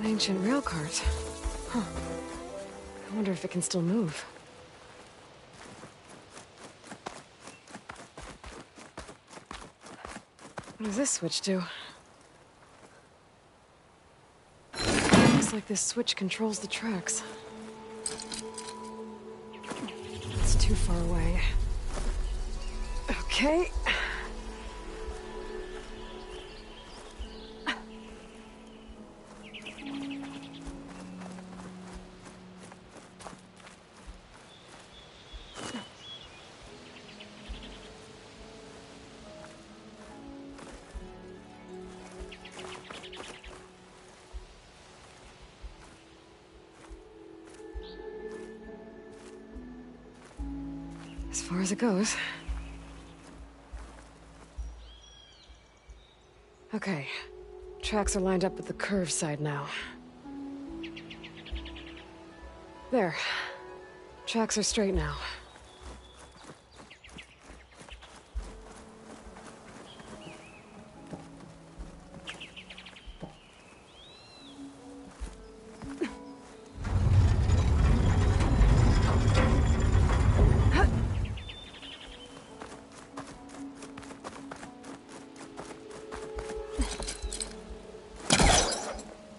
An ancient rail cart. Huh. I wonder if it can still move. What does this switch do? Looks like this switch controls the tracks. It's too far away. Okay. As far as it goes. Okay. Tracks are lined up with the curve side now. There. Tracks are straight now.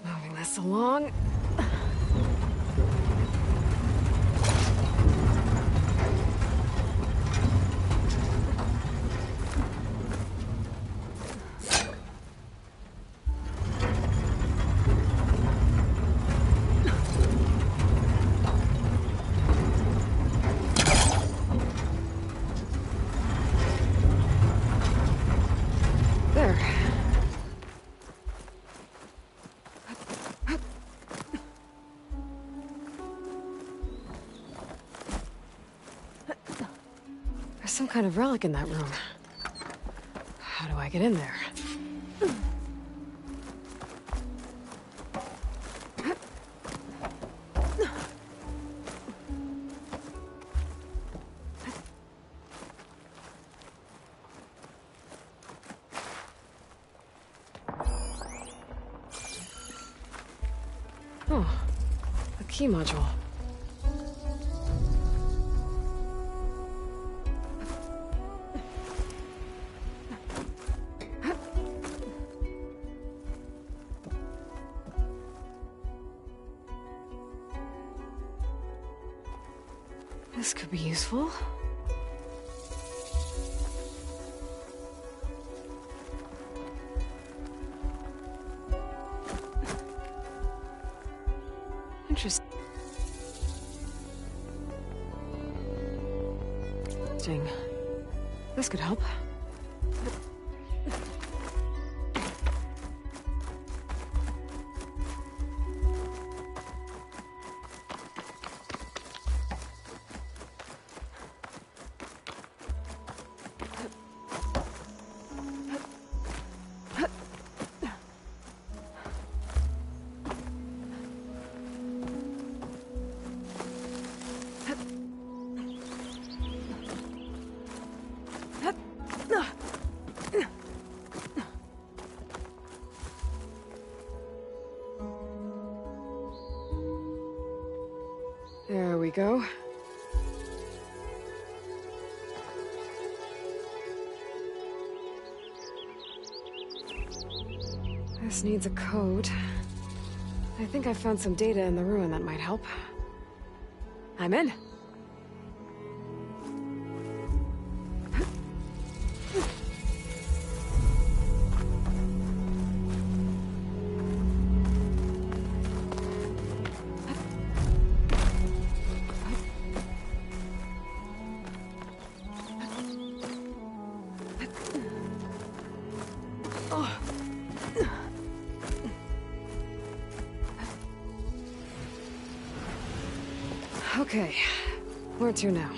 Moving this along. There. There's some kind of relic in that room. How do I get in there? Oh, a key module. This could be useful. Interesting. This could help. There we go. This needs a code. I think I found some data in the ruin that might help. I'm in. Okay, where to now?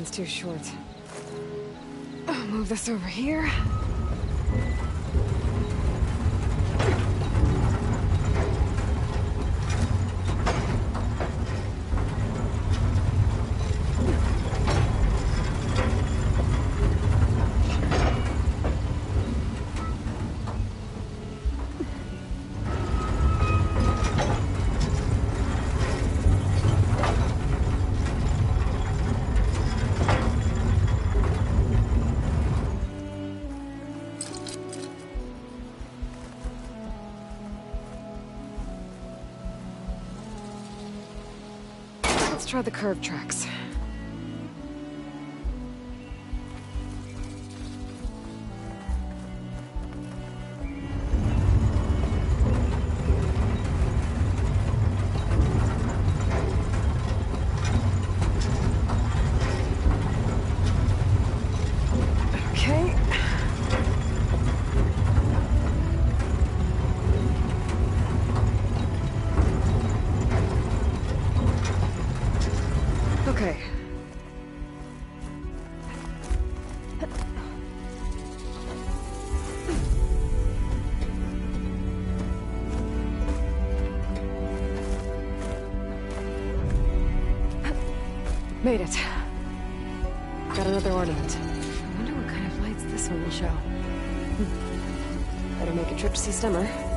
one's too short. I'll move this over here. Let's try the curve tracks. Okay. Okay. Made it. Got another ornament. I wonder what kind of lights this one will show. Better make a trip to see Stemmer.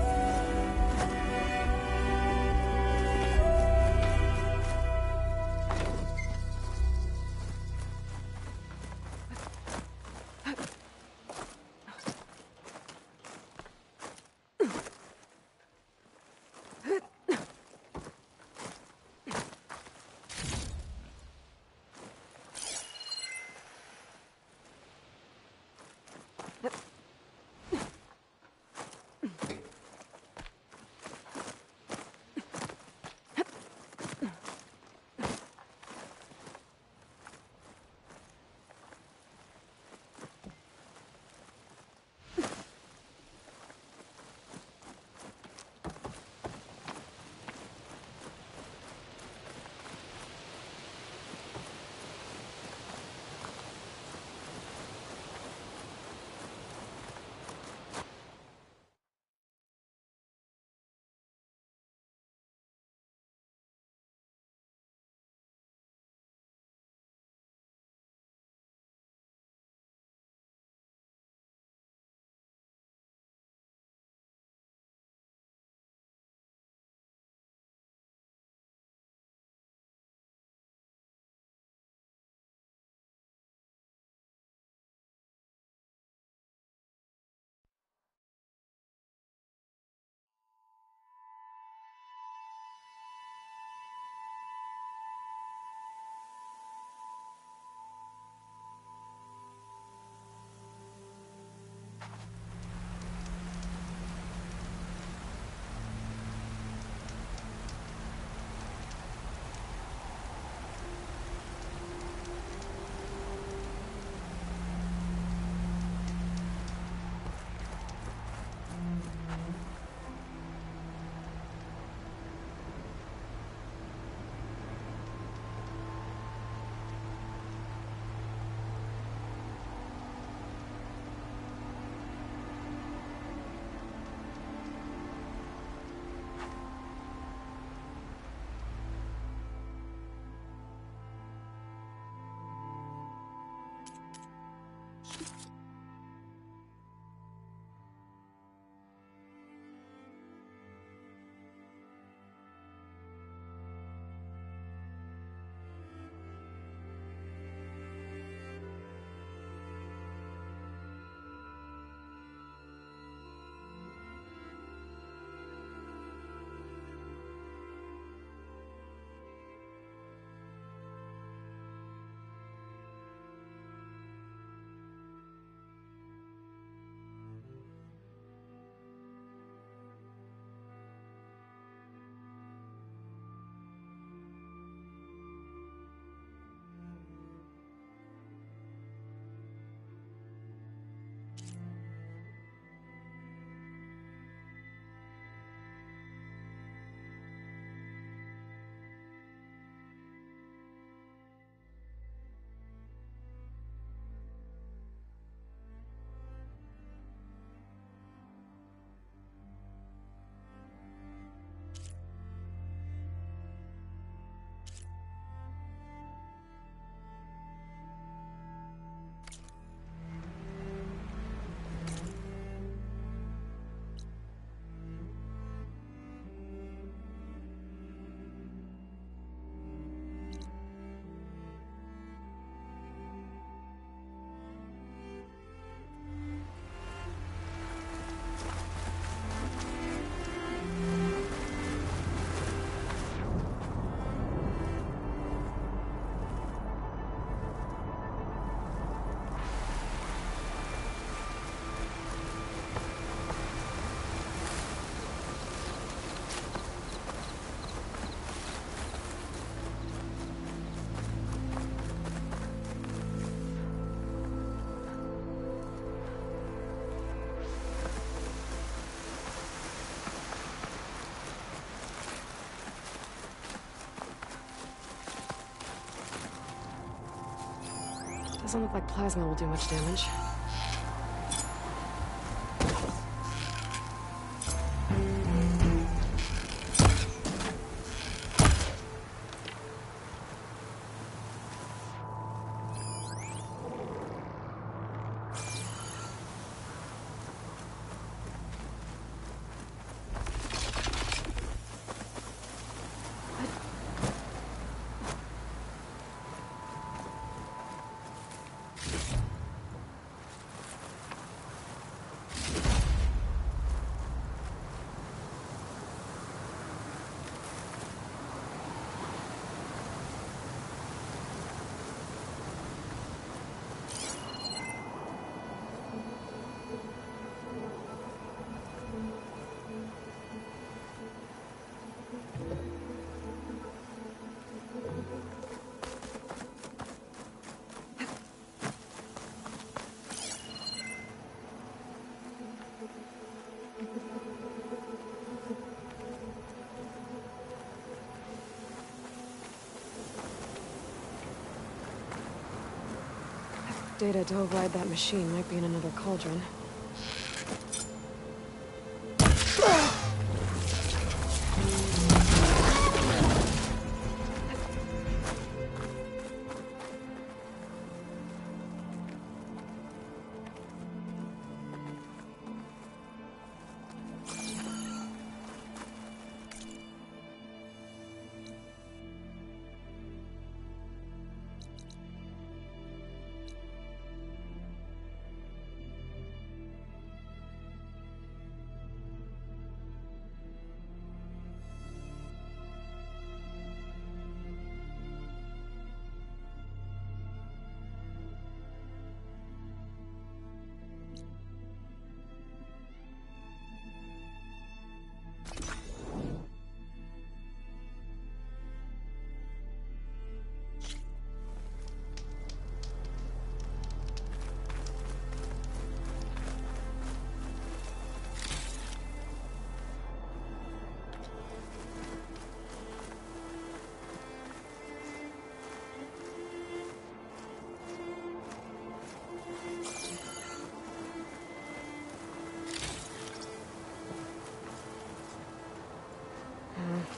Doesn't look like plasma will do much damage. Data to override that machine might be in another cauldron.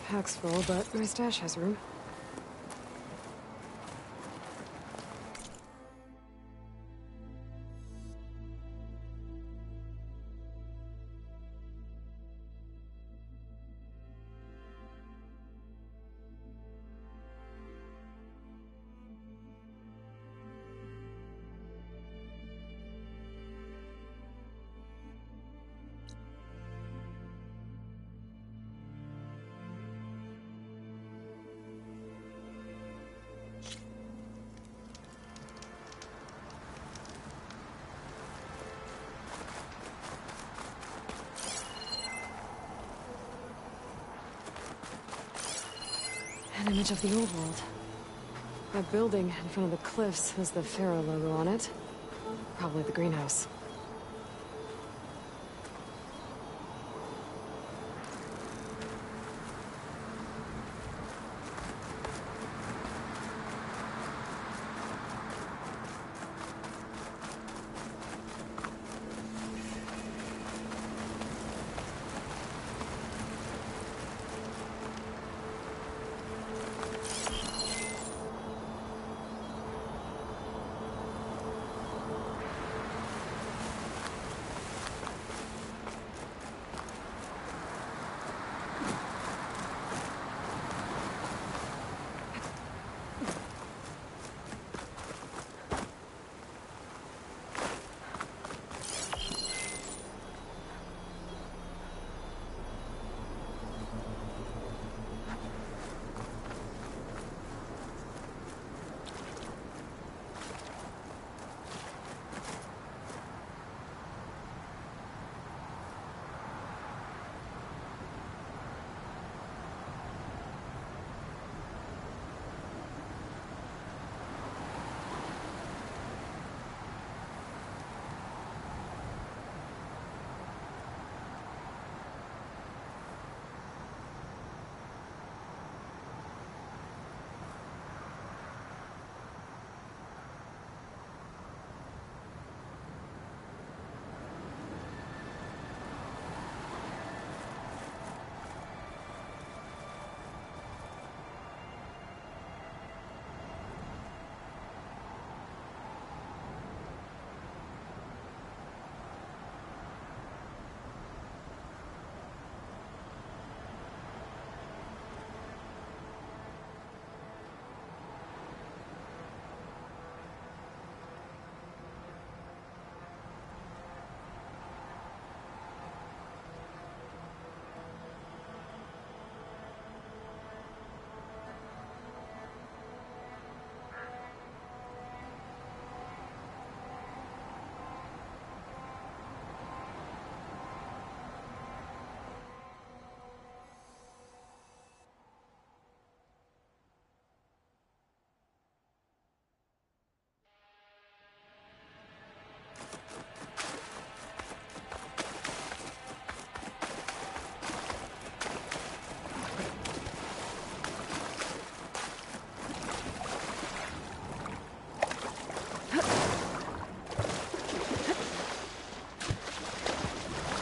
Pack's full, but my stash has room. An image of the old world. That building in front of the cliffs has the Pharaoh logo on it. Probably the greenhouse.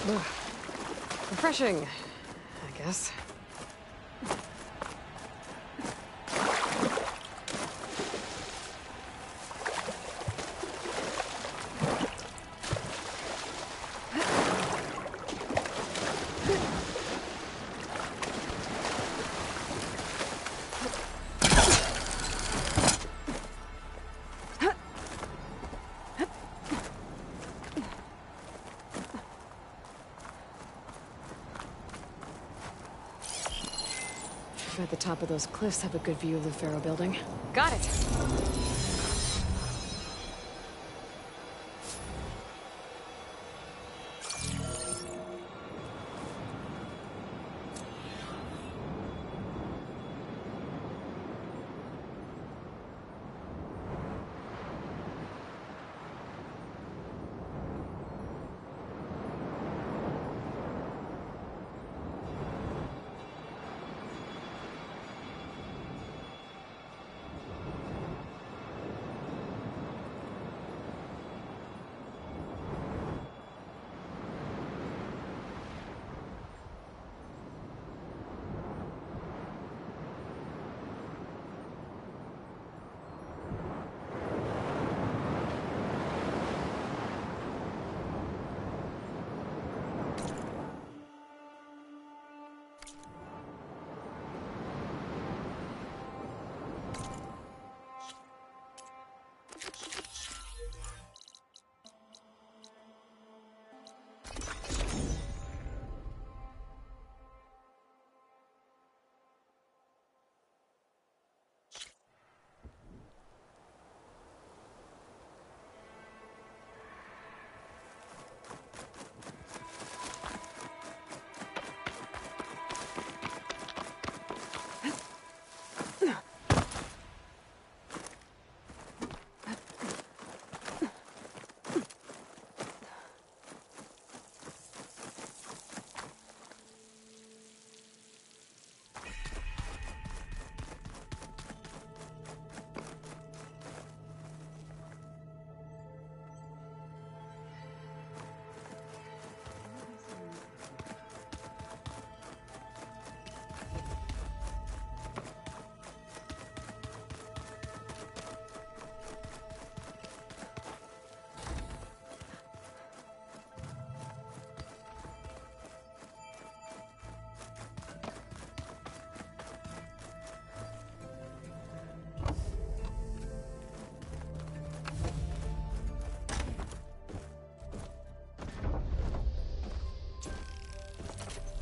Ugh. Refreshing, I guess. At the top of those cliffs have a good view of the Pharaoh building. Got it!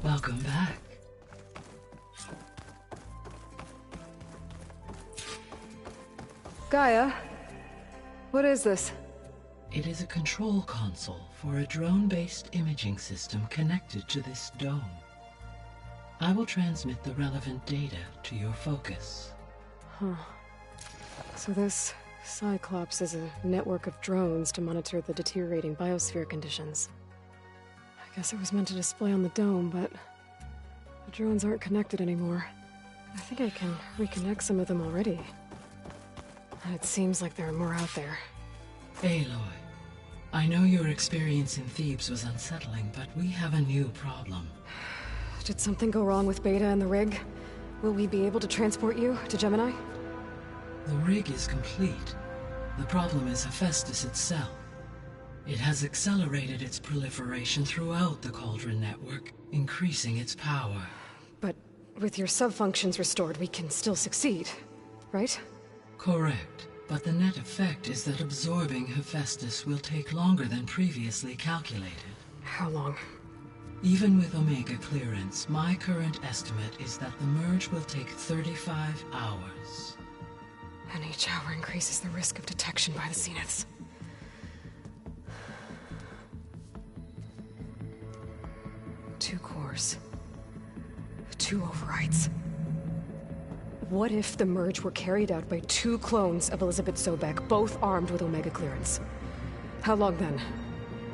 Welcome back. Gaia, what is this? It is a control console for a drone-based imaging system connected to this dome. I will transmit the relevant data to your focus. Huh. So this Cyclops is a network of drones to monitor the deteriorating biosphere conditions. I guess it was meant to display on the dome, but the drones aren't connected anymore. I think I can reconnect some of them already. And it seems like there are more out there. Aloy, I know your experience in Thebes was unsettling, but we have a new problem. Did something go wrong with Beta and the rig? Will we be able to transport you to Gemini? The rig is complete. The problem is Hephaestus itself. It has accelerated its proliferation throughout the Cauldron network, increasing its power. But with your sub-functions restored, we can still succeed, right? Correct, but the net effect is that absorbing Hephaestus will take longer than previously calculated. How long? Even with Omega clearance, my current estimate is that the merge will take 35 hours. And each hour increases the risk of detection by the Zeniths. 2 cores. 2 overrides. What if the merge were carried out by 2 clones of Elizabeth Sobek, both armed with Omega clearance? How long then?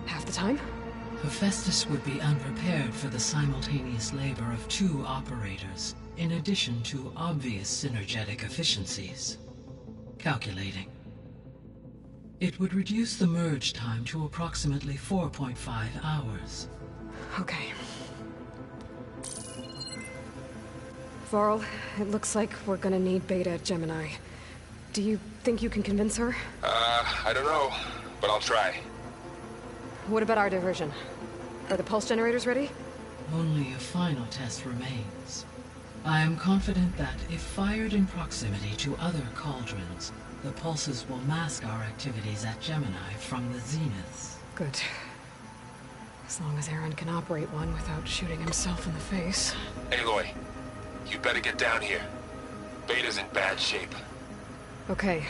Half the time? Hephaestus would be unprepared for the simultaneous labor of 2 operators, in addition to obvious synergetic efficiencies. Calculating. It would reduce the merge time to approximately 4.5 hours. Okay. Varl, it looks like we're gonna need Beta at Gemini. Do you think you can convince her? I don't know, but I'll try. What about our diversion? Are the pulse generators ready? Only a final test remains. I am confident that if fired in proximity to other cauldrons, the pulses will mask our activities at Gemini from the zeniths. Good. As long as Aaron can operate one without shooting himself in the face. Aloy, you better get down here. Beta's in bad shape. Okay.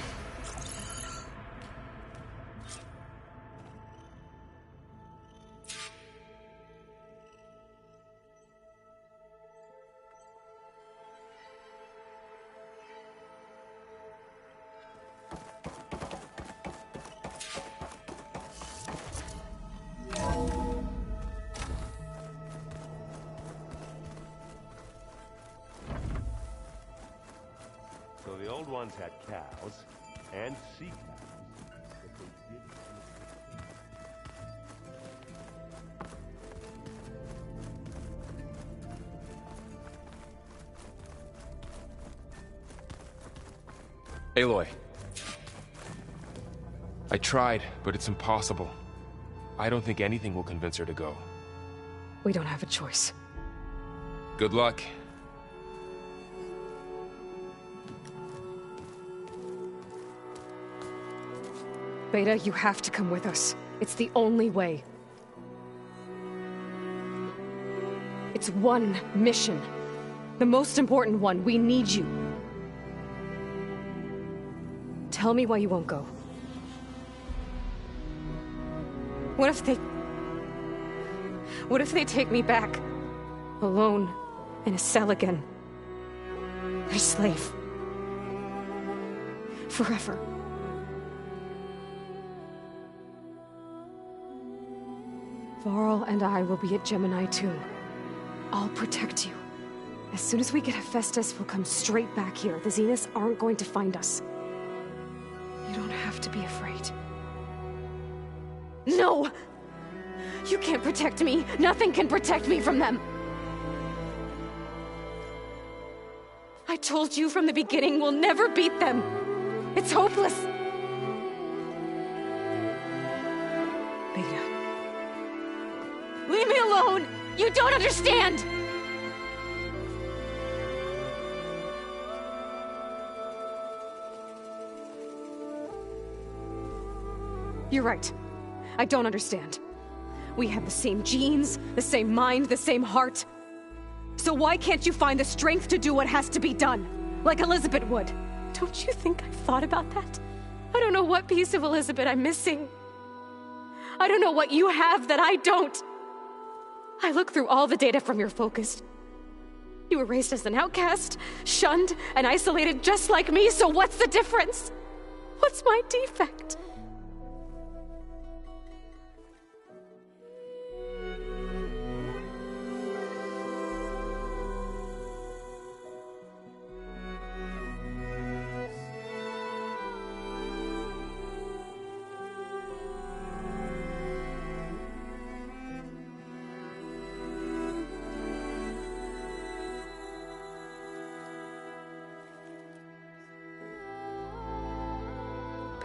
So the old ones had cows and sea cows, but they didn't. Aloy. I tried, but it's impossible. I don't think anything will convince her to go. We don't have a choice. Good luck. Beta, you have to come with us. It's the only way. It's one mission. The most important one. We need you. Tell me why you won't go. What if they take me back? Alone, in a cell again. A slave. Forever. Varl and I will be at Gemini too. I'll protect you. As soon as we get Hephaestus, we'll come straight back here. The Zeniths aren't going to find us. You don't have to be afraid. No! You can't protect me. Nothing can protect me from them. I told you from the beginning we'll never beat them. It's hopeless. Beta. Leave me alone! You don't understand! You're right. I don't understand. We have the same genes, the same mind, the same heart. So why can't you find the strength to do what has to be done? Like Elizabeth would. Don't you think I've thought about that? I don't know what piece of Elizabeth I'm missing. I don't know what you have that I don't. I look through all the data from your focus. You were raised as an outcast, shunned, and isolated just like me, so what's the difference? What's my defect?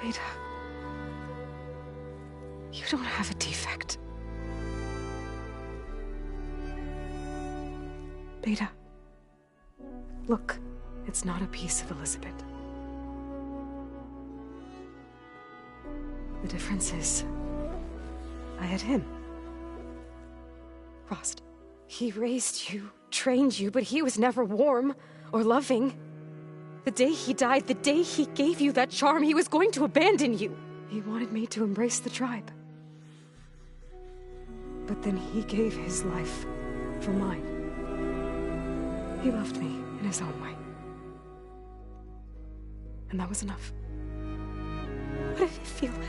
Beta, you don't have a defect. Beta, look, it's not a piece of Elizabeth. The difference is, I had him. Frost. He raised you, trained you, but he was never warm or loving. The day he died, the day he gave you that charm, he was going to abandon you. He wanted me to embrace the tribe. But then he gave his life for mine. He loved me in his own way. And that was enough. What did it feel like?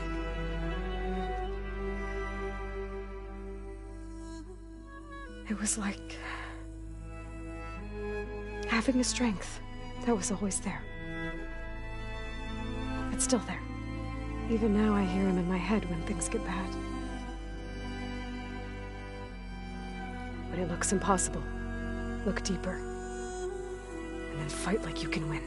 It was like having a strength that was always there. It's still there. Even now I hear him in my head when things get bad. When it looks impossible, look deeper. And then fight like you can win.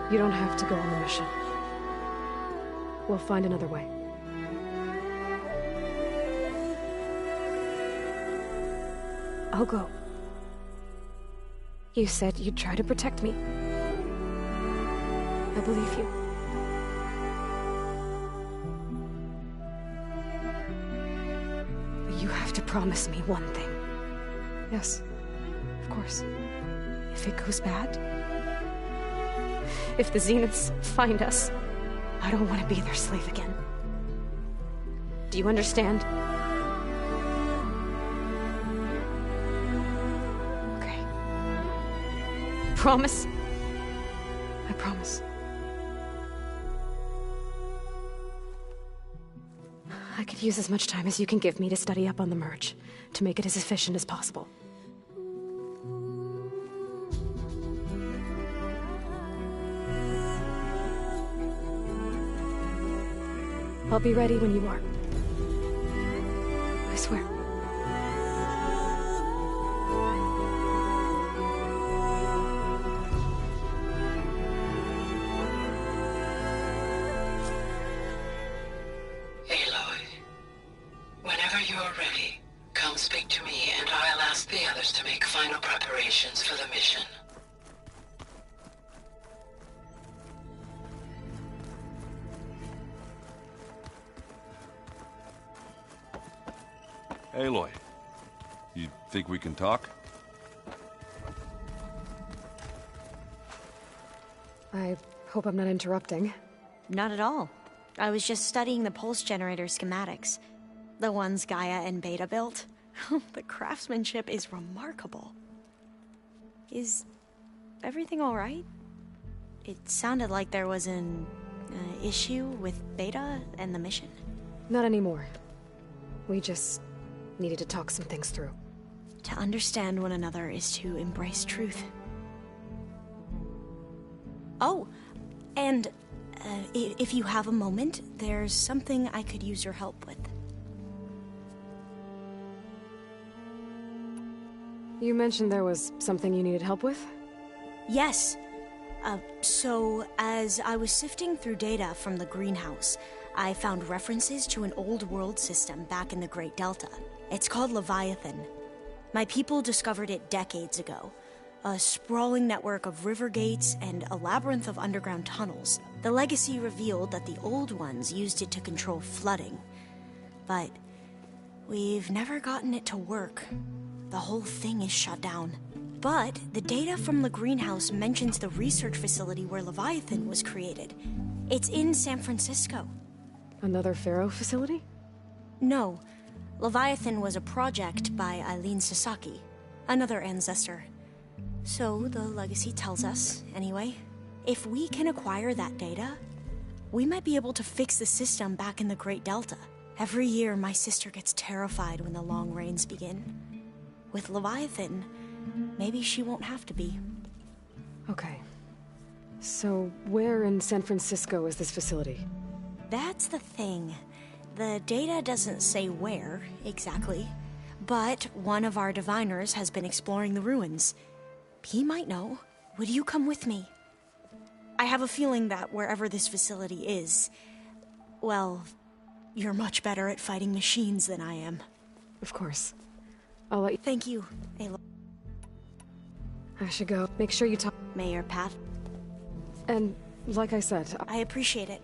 You don't have to go on the mission. We'll find another way. I'll go. You said you'd try to protect me. I believe you. But you have to promise me one thing. Yes, of course. If it goes bad, if the Zeniths find us, I don't want to be their slave again. Do you understand? Okay. Promise? I promise. I could use as much time as you can give me to study up on the merge, to make it as efficient as possible. I'll be ready when you are. I swear. Aloy, whenever you're ready, come speak to me and I'll ask the others to make final preparations for the mission. Aloy, you think we can talk? I hope I'm not interrupting. Not at all. I was just studying the pulse generator schematics. The ones Gaia and Beta built. The craftsmanship is remarkable. Is everything alright? It sounded like there was an issue with Beta and the mission. Not anymore. We just needed to talk some things through. To understand one another is to embrace truth. Oh, and if you have a moment, there's something I could use your help with. You mentioned there was something you needed help with? Yes. So, as I was sifting through data from the greenhouse, I found references to an old world system back in the Great Delta. It's called Leviathan. My people discovered it decades ago. A sprawling network of river gates and a labyrinth of underground tunnels. The legacy revealed that the old ones used it to control flooding. But we've never gotten it to work. The whole thing is shut down. But the data from the greenhouse mentions the research facility where Leviathan was created. It's in San Francisco. Another Pharaoh facility? No. Leviathan was a project by Eileen Sasaki, another ancestor. So the legacy tells us, anyway. If we can acquire that data, we might be able to fix the system back in the Great Delta. Every year, my sister gets terrified when the long rains begin. With Leviathan, maybe she won't have to be. Okay. So, where in San Francisco is this facility? That's the thing. The data doesn't say where, exactly. But one of our diviners has been exploring the ruins. He might know. Would you come with me? I have a feeling that wherever this facility is, well, you're much better at fighting machines than I am. Of course. I'll let you... Thank you, Aloy. I should go. Make sure you talk... May your path... And, like I said... I appreciate it.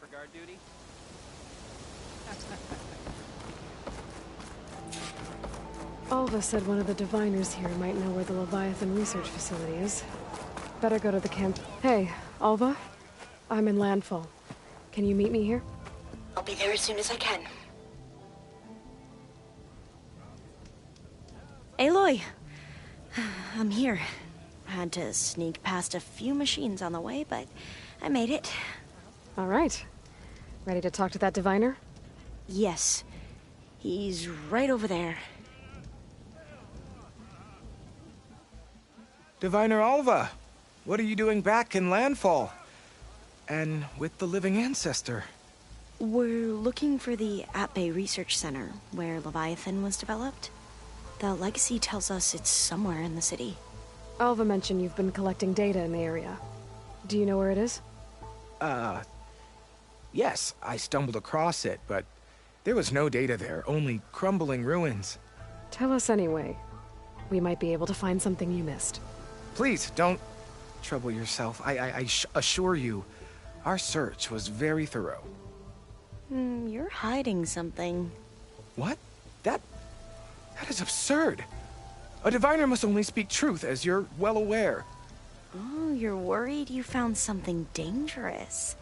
for guard duty? Alva said one of the diviners here might know where the Leviathan research facility is. Better go to the camp. Hey, Alva? I'm in Landfall. Can you meet me here? I'll be there as soon as I can. Aloy! I'm here. Had to sneak past a few machines on the way, but I made it. All right. Ready to talk to that diviner? Yes. He's right over there. Diviner Alva, what are you doing back in Landfall? And with the living ancestor? We're looking for the At-Bay Research Center, where Leviathan was developed. The legacy tells us it's somewhere in the city. Alva mentioned you've been collecting data in the area. Do you know where it is? Yes, I stumbled across it, but there was no data there, only crumbling ruins. Tell us anyway. We might be able to find something you missed. Please, don't trouble yourself. I assure you, our search was very thorough. You're hiding something. What? That is absurd. A diviner must only speak truth, as you're well aware. Oh, you're worried you found something dangerous?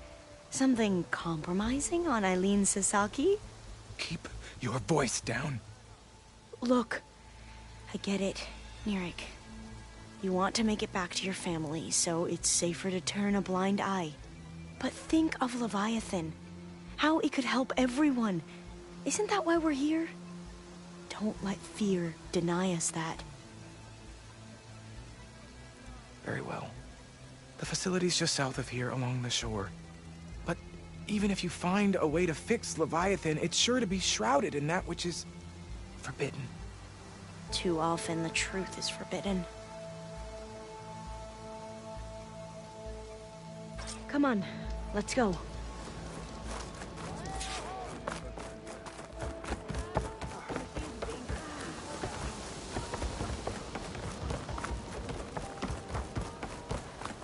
Something compromising on Eileen Sasaki? Keep your voice down. Look, I get it, Nirik. You want to make it back to your family, so it's safer to turn a blind eye. But think of Leviathan. How it could help everyone. Isn't that why we're here? Don't let fear deny us that. Very well. The facility's just south of here, along the shore. But even if you find a way to fix Leviathan, it's sure to be shrouded in that which is forbidden. Too often the truth is forbidden. Come on, let's go.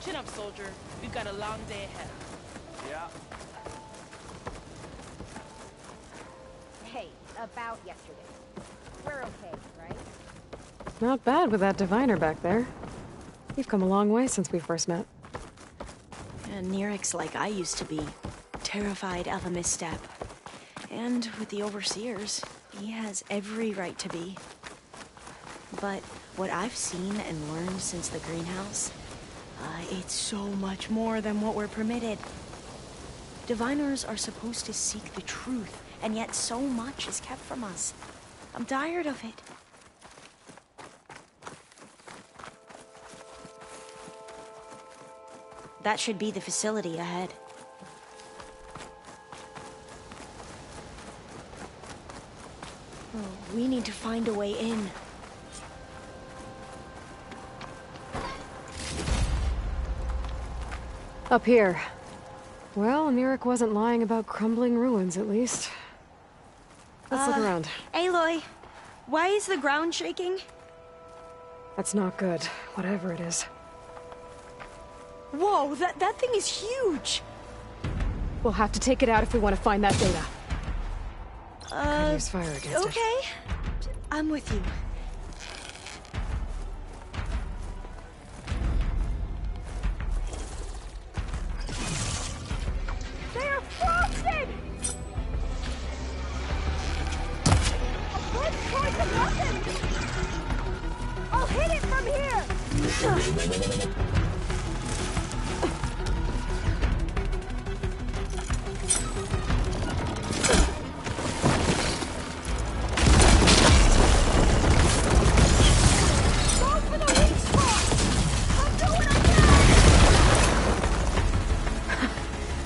Chin up, soldier. We've got a long day ahead. Yeah. Hey, about yesterday. We're okay, right? Not bad with that diviner back there. You've come a long way since we first met. And Nirik's like I used to be. Terrified of a misstep. And with the Overseers, he has every right to be. But what I've seen and learned since the greenhouse, it's so much more than what we're permitted. Diviners are supposed to seek the truth, and yet so much is kept from us. I'm tired of it. That should be the facility ahead. Oh, we need to find a way in. Up here. Well, Nirik wasn't lying about crumbling ruins, at least. Let's look around. Aloy, why is the ground shaking? That's not good, whatever it is. Whoa, that thing is huge! We'll have to take it out if we want to find that data. Could use fire against it. Okay. I'm with you. They are frosted! Let's try the weapon! I'll hit it from here!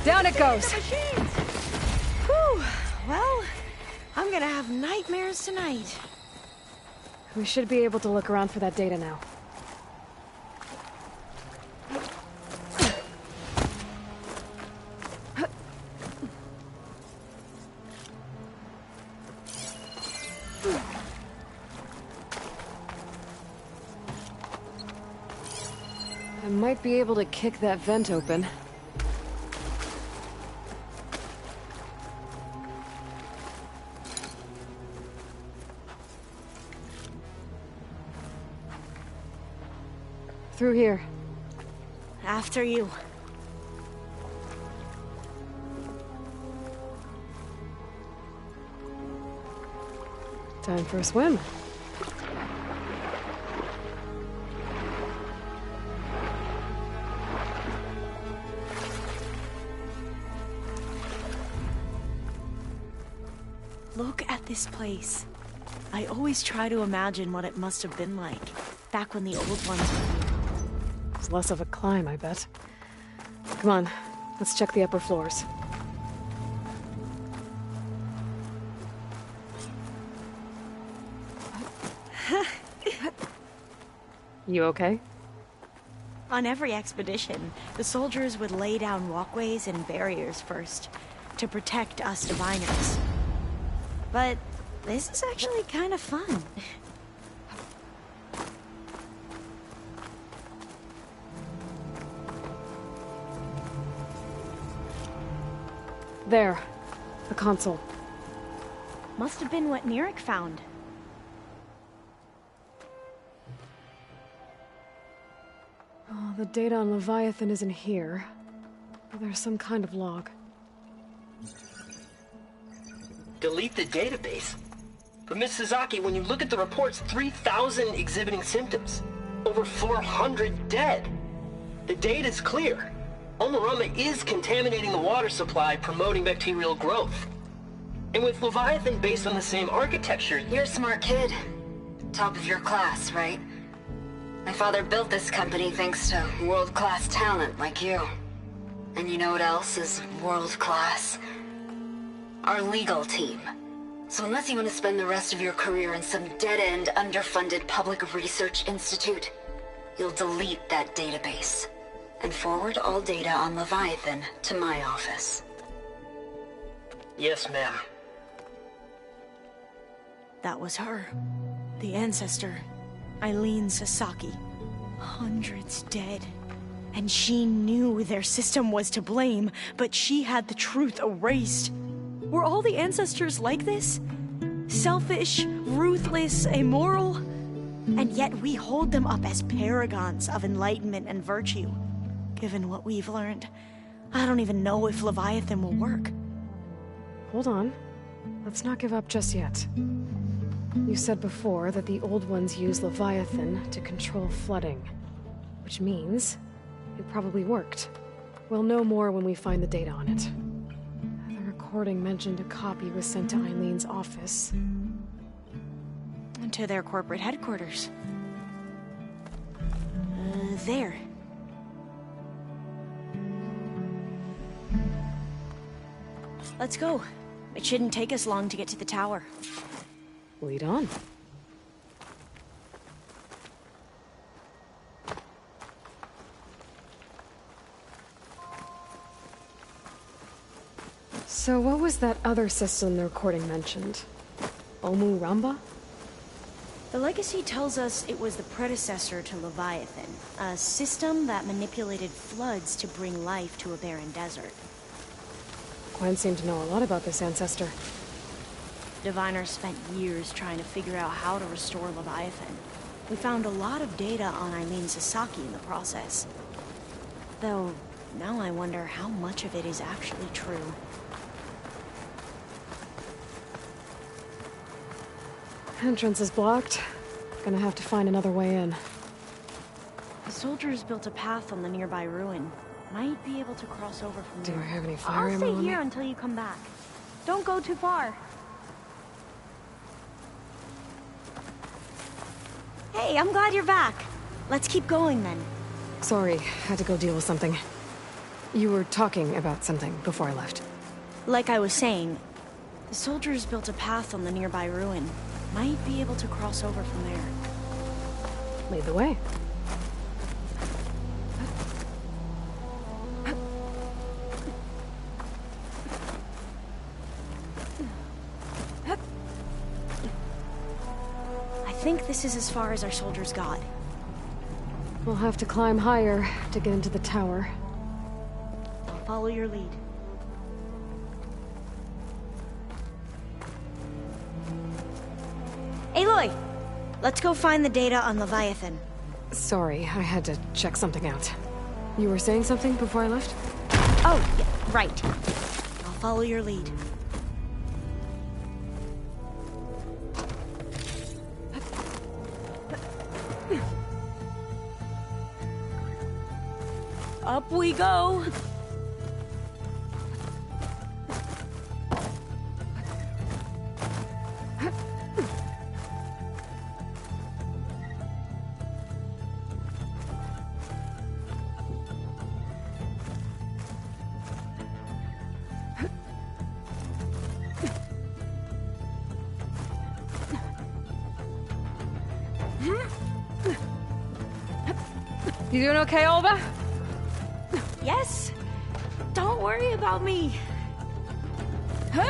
Down it goes! Whew. Well, I'm gonna have nightmares tonight. We should be able to look around for that data now. I might be able to kick that vent open. through here. After you. Time for a swim. Look at this place. I always try to imagine what it must have been like, back when the old ones were here. It's less of a climb, I bet. Come on, let's check the upper floors. You okay? On every expedition, the soldiers would lay down walkways and barriers first, to protect us diviners. But this is actually kind of fun. There. The console. Must have been what Nirek found. Oh, the data on Leviathan isn't here. But there's some kind of log. Delete the database? But Miss Sasaki, when you look at the reports, 3,000 exhibiting symptoms. Over 400 dead. The data's clear. Omarama is contaminating the water supply, promoting bacterial growth. And with Leviathan based on the same architecture... You're a smart kid. Top of your class, right? My father built this company thanks to world-class talent like you. And you know what else is world-class? Our legal team. So unless you want to spend the rest of your career in some dead-end, underfunded public research institute, you'll delete that database and forward all data on Leviathan to my office. Yes, ma'am. That was her. The ancestor. Eileen Sasaki. Hundreds dead. And she knew their system was to blame, but she had the truth erased. Were all the ancestors like this? Selfish, ruthless, immoral? And yet we hold them up as paragons of enlightenment and virtue. Given what we've learned, I don't even know if Leviathan will work. Hold on. Let's not give up just yet. You said before that the old ones use Leviathan to control flooding. Which means it probably worked. We'll know more when we find the data on it. The recording mentioned a copy was sent to Eileen's office. To their corporate headquarters. There. Let's go. It shouldn't take us long to get to the tower. Lead on. So what was that other system the recording mentioned? Omu Ramba? The legacy tells us it was the predecessor to Leviathan, a system that manipulated floods to bring life to a barren desert. Gwen seemed to know a lot about this ancestor. Diviners spent years trying to figure out how to restore Leviathan. We found a lot of data on Eileen Sasaki in the process. Though, now I wonder how much of it is actually true. Entrance is blocked. Gonna have to find another way in. The soldiers built a path on the nearby ruin. Might be able to cross over from there. Do I have any fire I'll ammo stay on me? here until you come back. Don't go too far. Hey, I'm glad you're back. Let's keep going then. Sorry, had to go deal with something. You were talking about something before I left. Like I was saying, the soldiers built a path on the nearby ruin. Might be able to cross over from there. Lead the way. I think this is as far as our soldiers got. We'll have to climb higher to get into the tower. I'll follow your lead. Aloy! Let's go find the data on Leviathan. Sorry, I had to check something out. You were saying something before I left? Oh, yeah, right. I'll follow your lead. Up we go! You doing okay, Olva? Yes! Don't worry about me! Huh?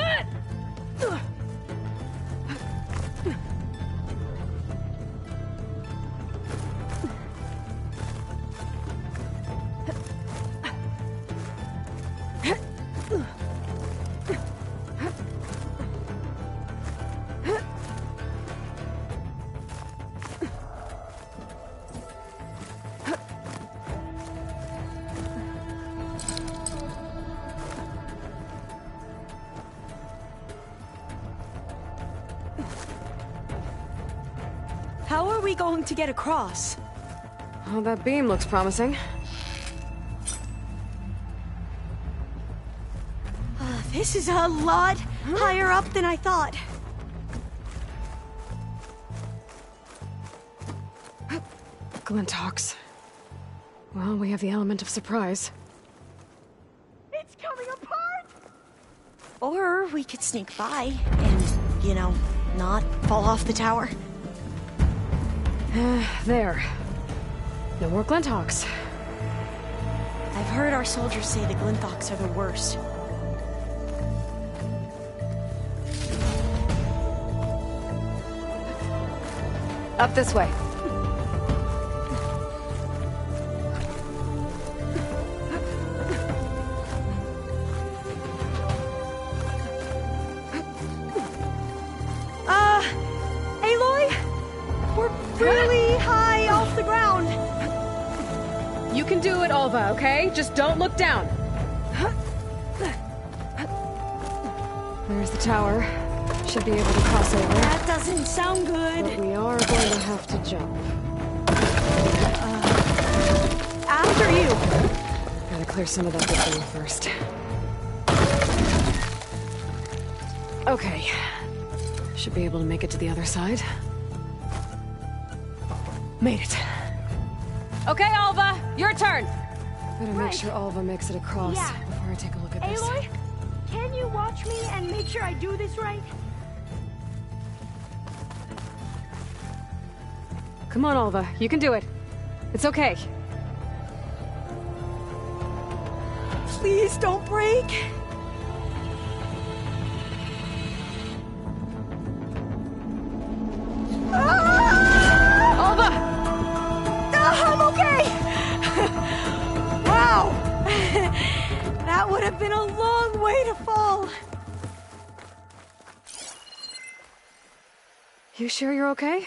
How are we going to get across? Oh, that beam looks promising. This is a lot higher up than I thought. Glinthawks. Well, we have the element of surprise. It's coming apart! Or we could sneak by and, you know, not fall off the tower. There. No more Glinthawks. I've heard our soldiers say the Glinthawks are the worst. Up this way. Aloy? We're really high off the ground. You can do it, Olva, okay? Just don't look down. There's the tower. Should be able to cross over. That doesn't sound good. But we are going to have to jump. After you. Gotta clear some of that debris first. Okay. Should be able to make it to the other side. Made it. Okay, Olva, your turn. Better make sure Olva makes it across before I take a look at this. Aloy, can you watch me and make sure I do this right? Come on, Olva, you can do it. It's okay. Please don't break. Olva! I'm okay! Wow! That would have been a long way to fall. You sure you're okay?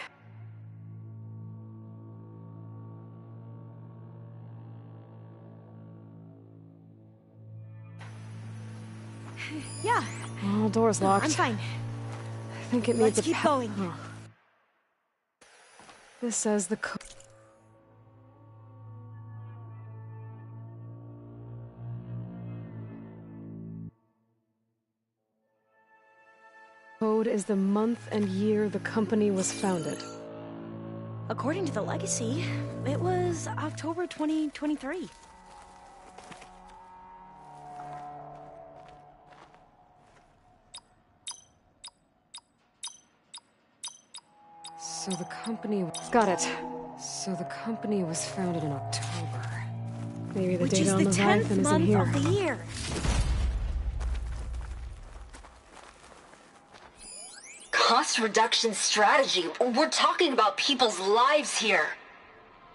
Yeah. All doors locked. I'm fine. I think it needs Let's keep going. Oh. This says the code is the month and year the company was founded. According to the legacy, it was October 2023. So the company... Got it. So the company was founded in October. Maybe the date on Leviathan is in here. Which is the 10th month of the year. Cost reduction strategy? We're talking about people's lives here.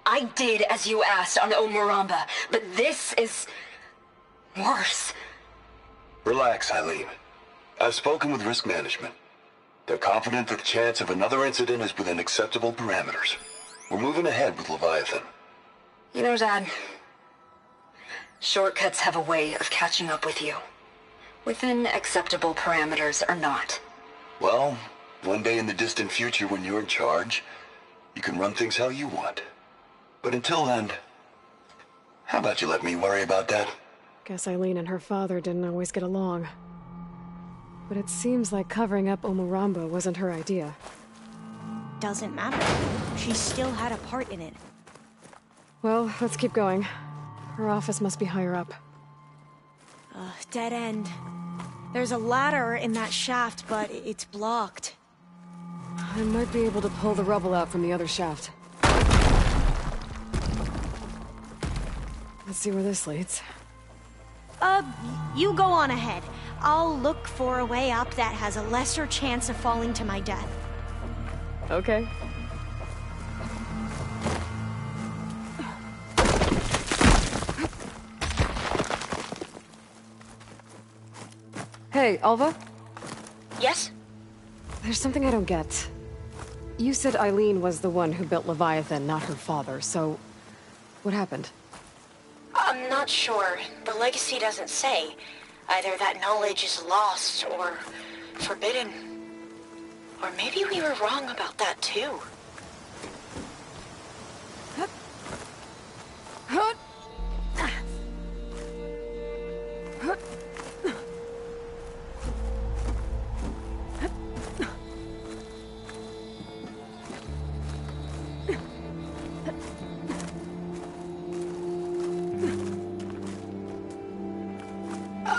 I did as you asked on Omuramba, but this is... worse. Relax, Eileen. I've spoken with risk management. They're confident that the chance of another incident is within acceptable parameters. We're moving ahead with Leviathan. You know, Dad, shortcuts have a way of catching up with you. Within acceptable parameters or not. Well, one day in the distant future when you're in charge, you can run things how you want. But until then, how about you let me worry about that? Guess Eileen and her father didn't always get along. But it seems like covering up Omuramba wasn't her idea. Doesn't matter. She still had a part in it. Well, let's keep going. Her office must be higher up. Dead end. There's a ladder in that shaft, but it's blocked. I might be able to pull the rubble out from the other shaft. Let's see where this leads. You go on ahead. I'll look for a way up that has a lesser chance of falling to my death. Okay. Hey, Alva? Yes? There's something I don't get. You said Eileen was the one who built Leviathan, not her father, so... what happened? I'm not sure. The legacy doesn't say. Either that knowledge is lost, or forbidden. Or maybe we were wrong about that, too.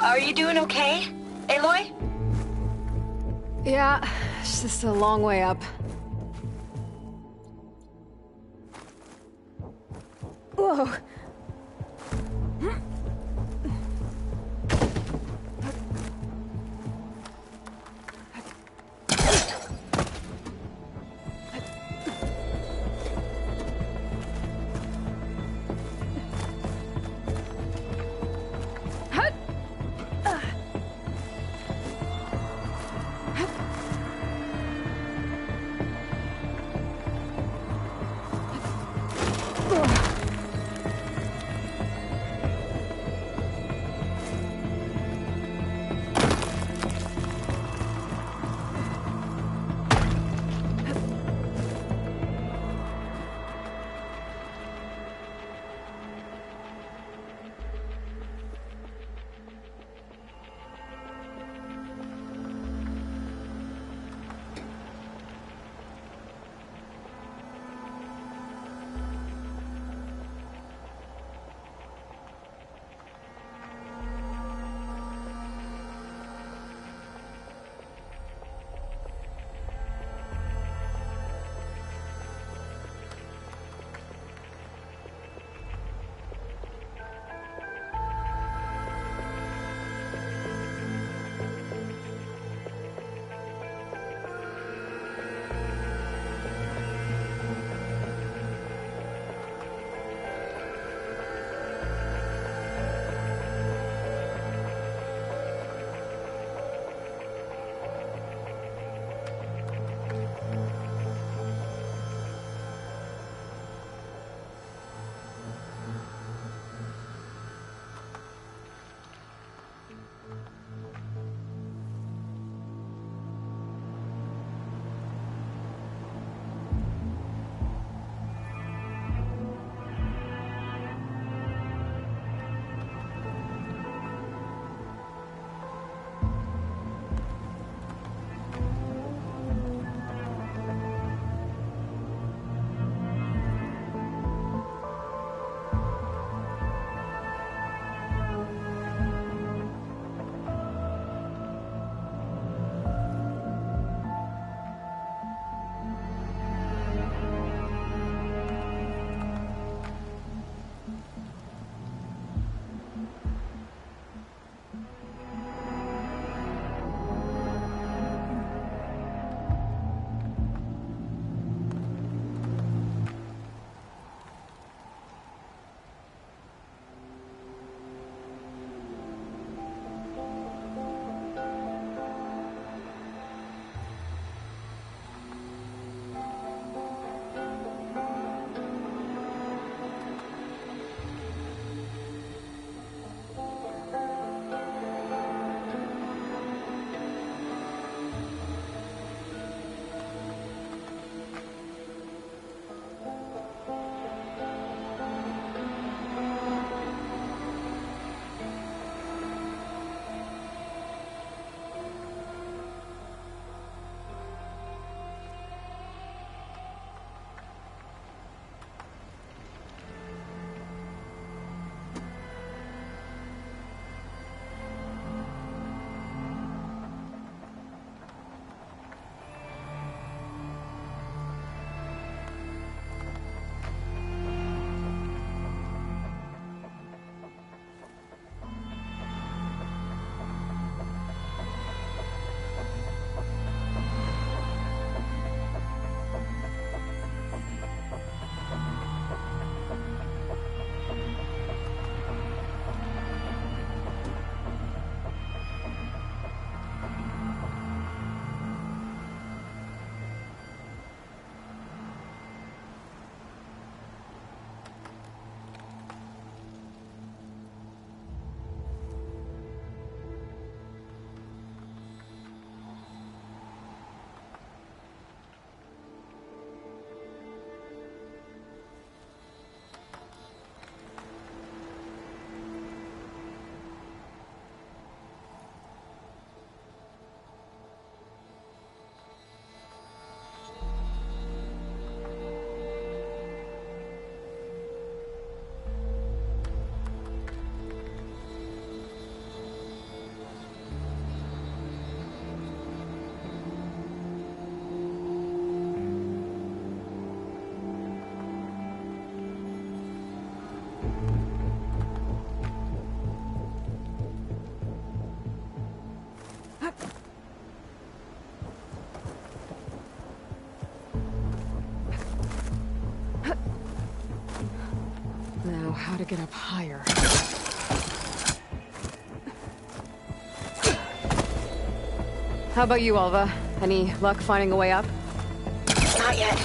Are you doing okay, Aloy? Yeah, it's just a long way up. Whoa. how to get up higher. How about you, Alva? Any luck finding a way up? Not yet.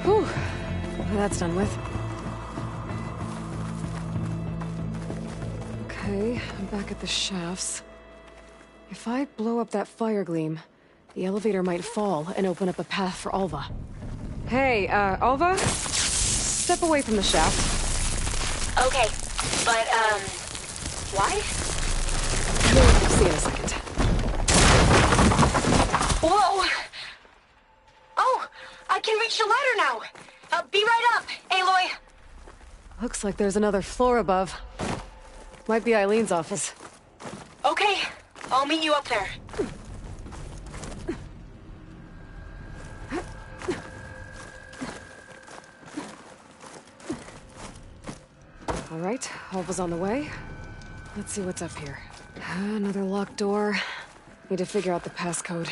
Whew. That's done with. Okay, I'm back at the shafts. If I blow up that fire gleam, the elevator might fall and open up a path for Alva. Hey, Alva? Step away from the shaft. Okay, but, why? You'll see in a second. Whoa! Oh, I can reach the ladder now! Be right up, Aloy! Looks like there's another floor above. Might be Eileen's office. Okay, I'll meet you up there. All right, Alva's on the way. Let's see what's up here. Another locked door. Need to figure out the passcode.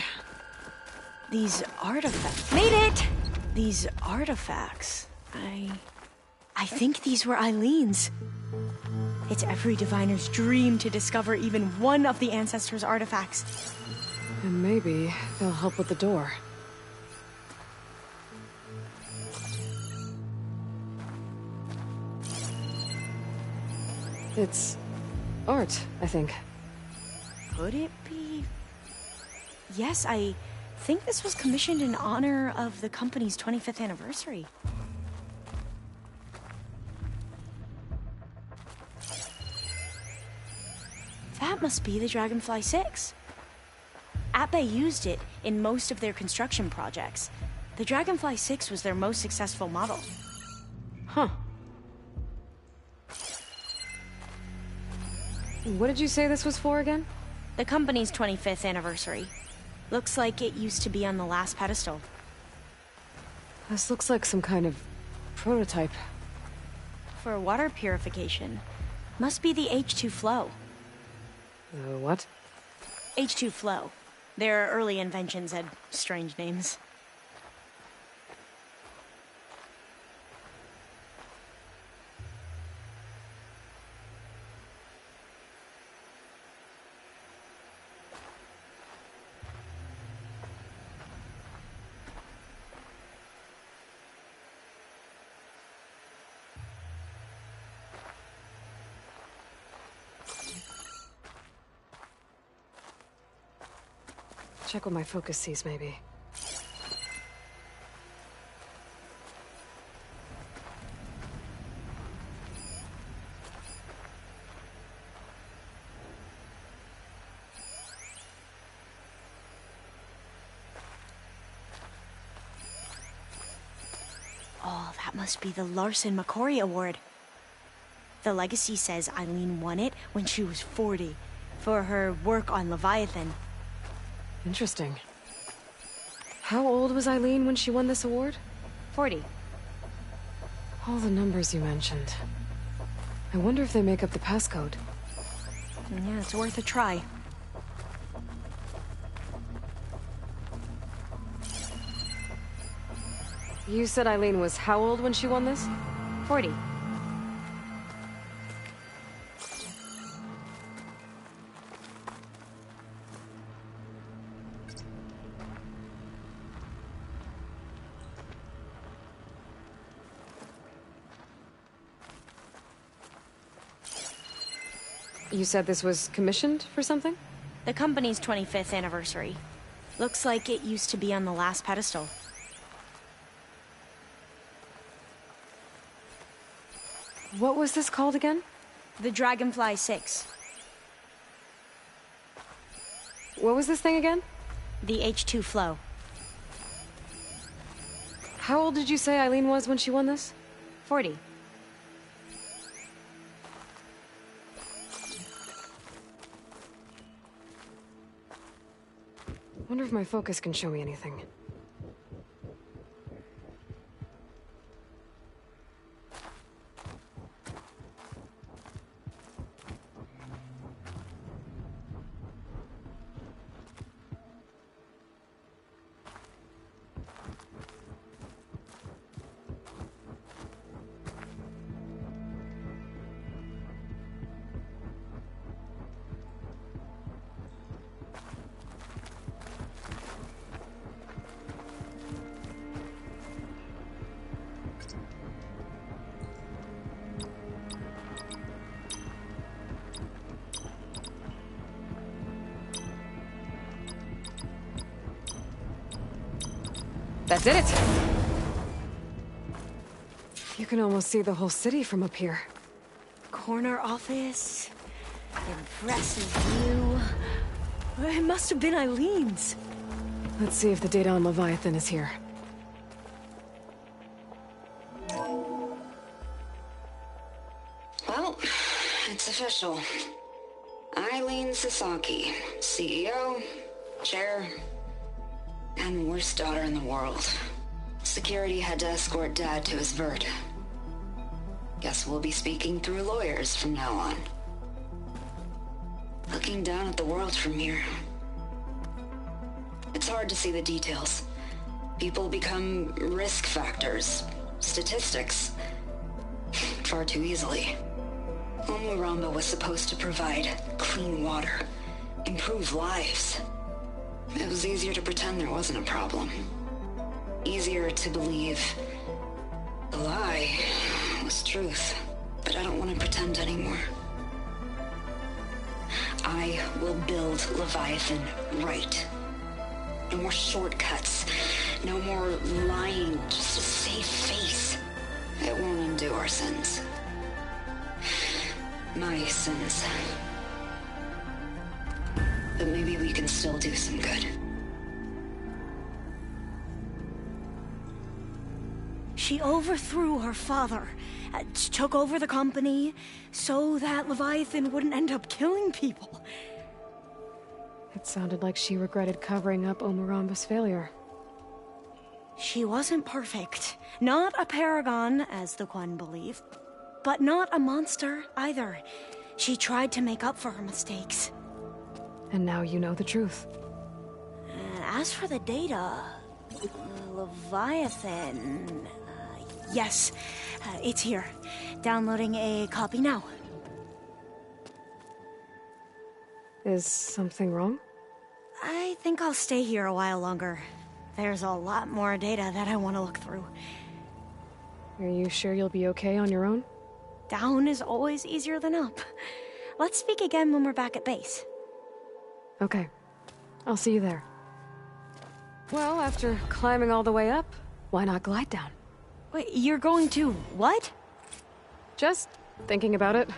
These artifacts... Made it! These artifacts... I think these were Eileen's. It's every diviner's dream to discover even one of the Ancestors' artifacts. And maybe they'll help with the door. It's art, I think. Could it be? Yes, I think this was commissioned in honor of the company's 25th anniversary. That must be the Dragonfly 6. Atbay used it in most of their construction projects. The Dragonfly 6 was their most successful model. Huh. What did you say this was for again? The company's 25th anniversary. Looks like it used to be on the last pedestal. This looks like some kind of prototype. For water purification. Must be the H2 flow. What? H2 flow. Their early inventions had strange names. Check what my focus sees, maybe. Oh, that must be the Larson McCory Award. The legacy says Eileen won it when she was 40 for her work on Leviathan. Interesting. How old was Eileen when she won this award? 40. All the numbers you mentioned. I wonder if they make up the passcode. Yeah, it's worth a try. You said Eileen was how old when she won this? 40. You said this was commissioned for something? The company's 25th anniversary. Looks like it used to be on the last pedestal. What was this called again? The Dragonfly 6. What was this thing again? The H2 flow. How old did you say Eileen was when she won this? 40. Wonder if my focus can show me anything. That did it! You can almost see the whole city from up here. Corner office. Impressive view. It must have been Eileen's. Let's see if the data on Leviathan is here. Well, it's official. Eileen Sasaki, CEO, chair, and worst daughter in the world. Security had to escort Dad to his vert. Guess we'll be speaking through lawyers from now on. Looking down at the world from here. It's hard to see the details. People become risk factors, statistics, far too easily. Omuramba was supposed to provide clean water, improve lives. It was easier to pretend there wasn't a problem. Easier to believe the lie was truth. But I don't want to pretend anymore. I will build Leviathan right. No more shortcuts. No more lying just to save face. It won't undo our sins. My sins. But maybe we can still do some good. She overthrew her father, took over the company, so that Leviathan wouldn't end up killing people. It sounded like she regretted covering up Omuramba's failure. She wasn't perfect. Not a paragon, as the Quan believe. But not a monster, either. She tried to make up for her mistakes. And now you know the truth. As for the data... Leviathan... yes, it's here. Downloading a copy now. Is something wrong? I think I'll stay here a while longer. There's a lot more data that I want to look through. Are you sure you'll be okay on your own? Down is always easier than up. Let's speak again when we're back at base. Okay. I'll see you there. Well, after climbing all the way up, why not glide down? Wait, you're going to what? Just thinking about it.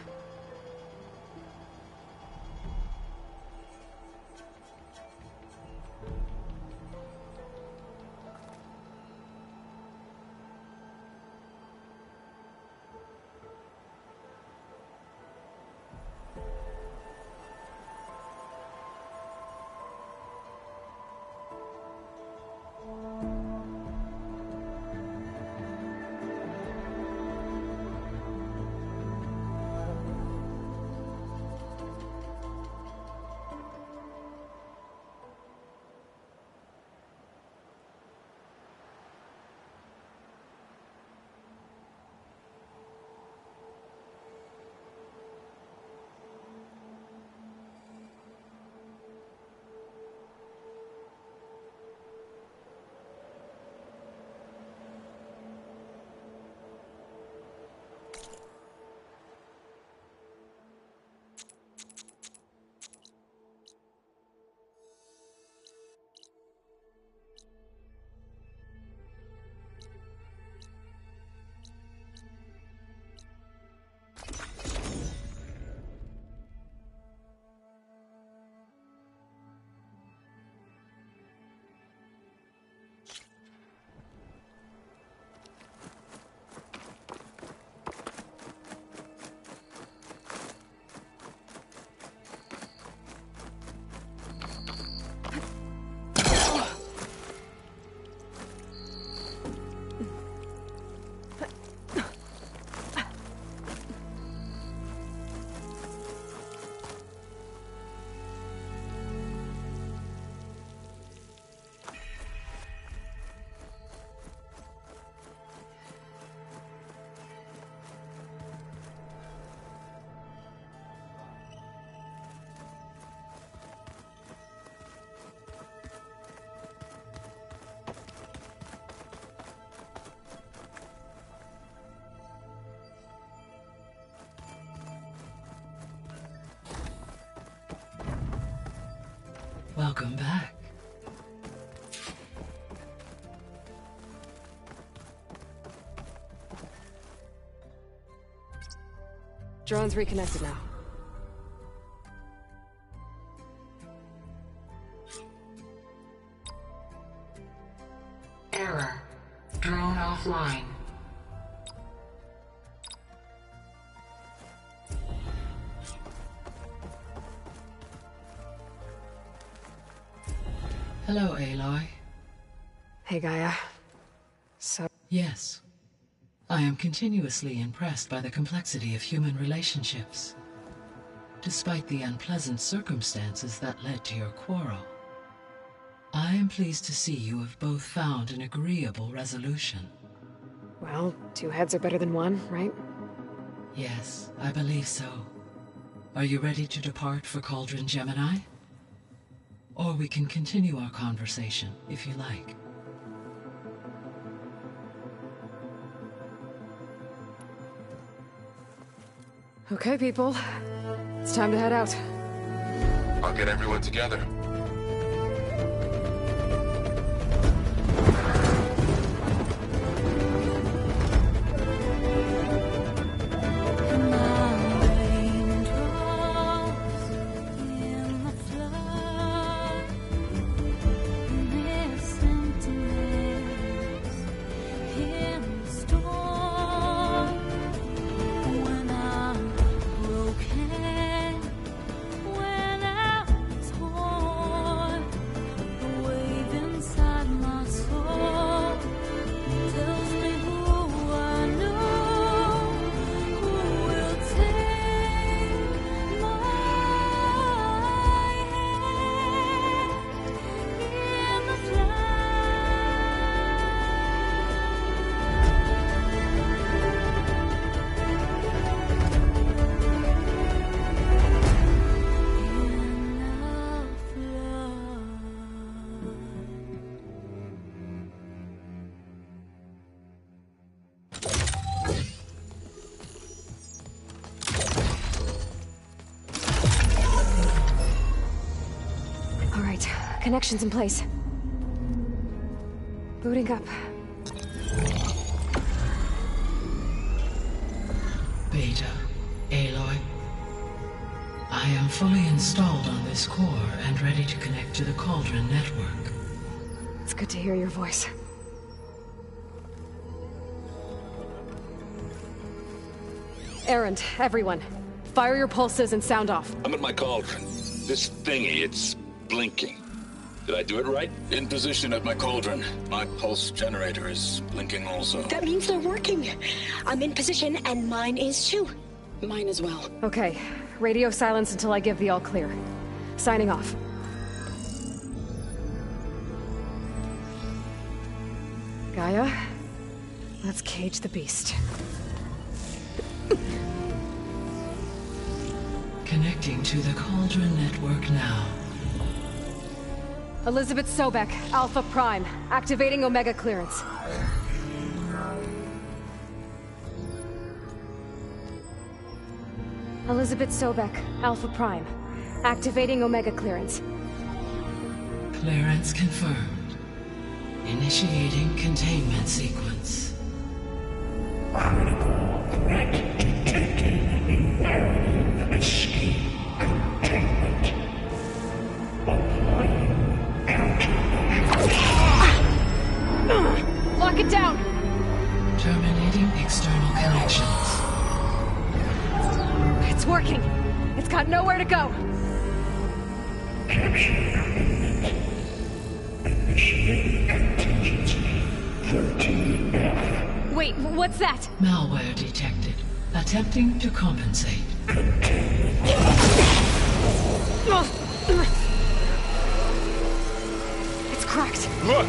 Welcome back. Drone's reconnected now. Error. Drone offline. Hello, Aloy. Hey, Gaia. So... Yes. I am continuously impressed by the complexity of human relationships. Despite the unpleasant circumstances that led to your quarrel, I am pleased to see you have both found an agreeable resolution. Well, 2 heads are better than 1, right? Yes, I believe so. Are you ready to depart for Cauldron Gemini? Or we can continue our conversation, if you like. Okay, people. It's time to head out. I'll get everyone together. Connections in place. Booting up. Beta, Aloy. I am fully installed on this core and ready to connect to the Cauldron network. It's good to hear your voice. Erend, everyone. Fire your pulses and sound off. I'm at my Cauldron. This thingy, it's blinking. Did I do it right? In position at my Cauldron. My pulse generator is blinking also. That means they're working. I'm in position, and mine is too. Mine as well. Okay. Radio silence until I give the all clear. Signing off. Gaia, let's cage the beast. Connecting to the Cauldron network now. Elizabeth Sobek, Alpha Prime, activating Omega clearance. Elizabeth Sobek, Alpha Prime, activating Omega clearance. Clearance confirmed. Initiating containment sequence. Critical threat detected. Imperative escape containment. Applying Lock it down! Terminating external connections. It's working! It's got nowhere to go! Capture commitment. Initiating contingency 13F. Wait, what's that? Malware detected. Attempting to compensate. It's cracked. Look!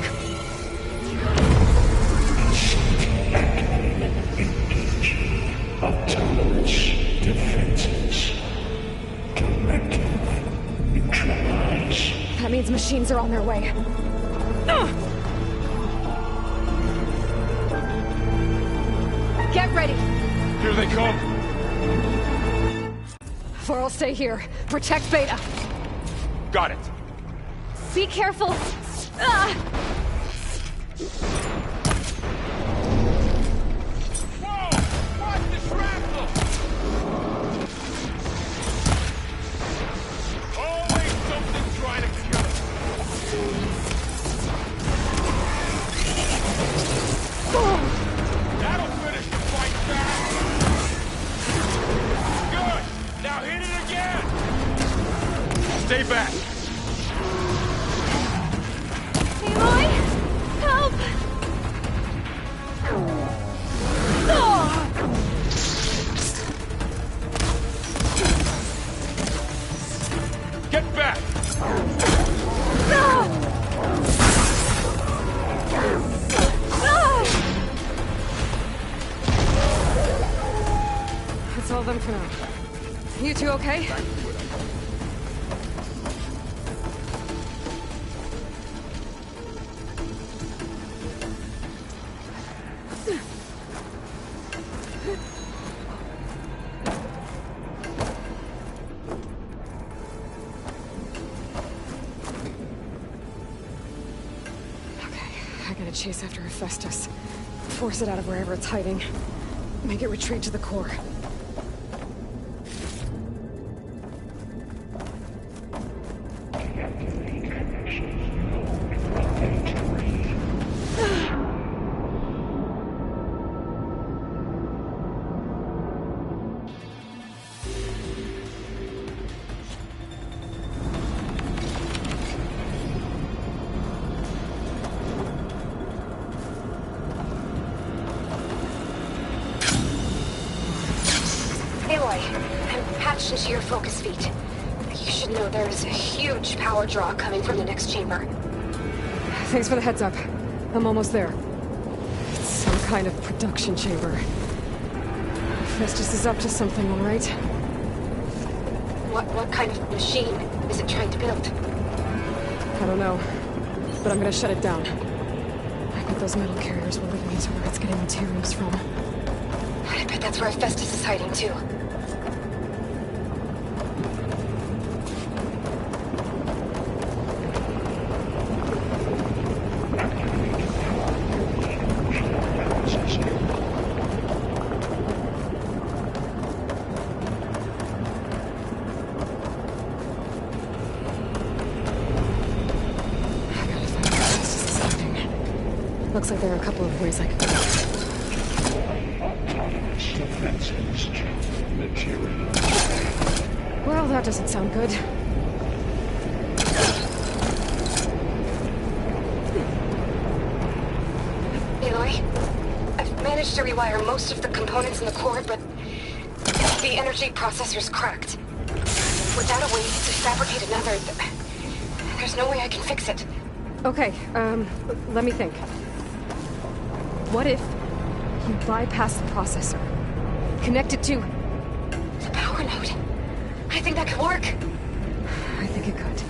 Autonomous defenses. Directive neutralize. That means machines are on their way. Get ready! Here they come! Varl, stay here. Protect Beta. Got it. Be careful! Ah! That'll finish the fight fast! Good! Now hit it again! Stay back! Aloy! Help! Get back! That's all of them for now. You two okay? I gotta chase after Hephaestus. Force it out of wherever it's hiding. Make it retreat to the core. Aloy, I'm patched into your focus feed. You should know there is a huge power draw coming from the next chamber. Thanks for the heads up. I'm almost there. It's some kind of production chamber. Festus is up to something, all right? What kind of machine is it trying to build? I don't know, but I'm gonna shut it down. I bet those metal carriers will lead me to where it's getting materials from. I bet that's where Festus is hiding too. Looks like there are a couple of ways I can go. Well, that doesn't sound good. Aloy, I've managed to rewire most of the components in the core, but the energy processor's cracked. Without a way to fabricate another, there's no way I can fix it. Okay, let me think. What if you bypass the processor? Connect it to... the power node. I think that could work. I think it could.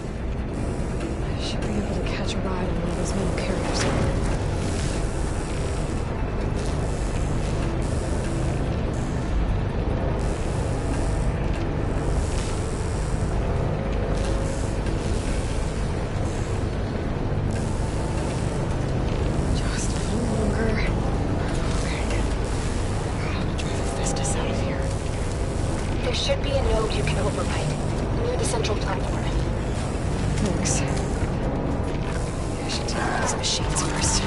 I should be able to catch a ride on one of those metal carriers. There should be a node you can override, near the central platform. Thanks. I should take out these machines first.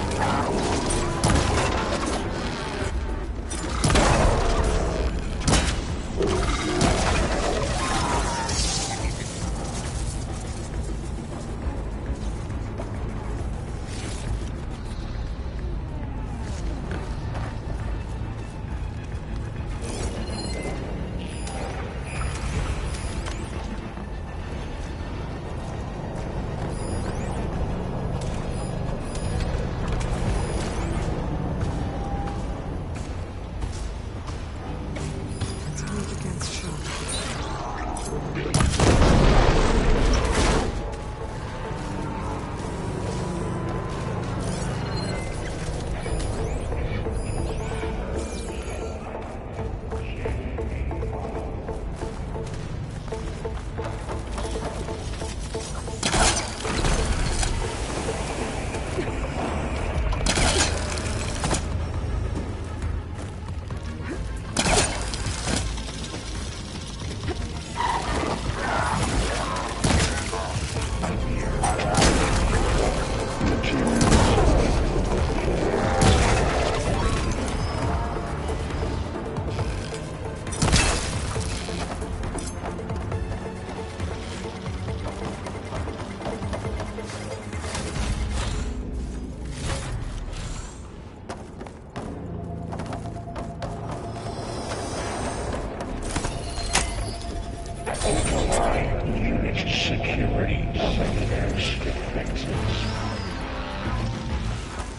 deteriorating Cyclops defenses.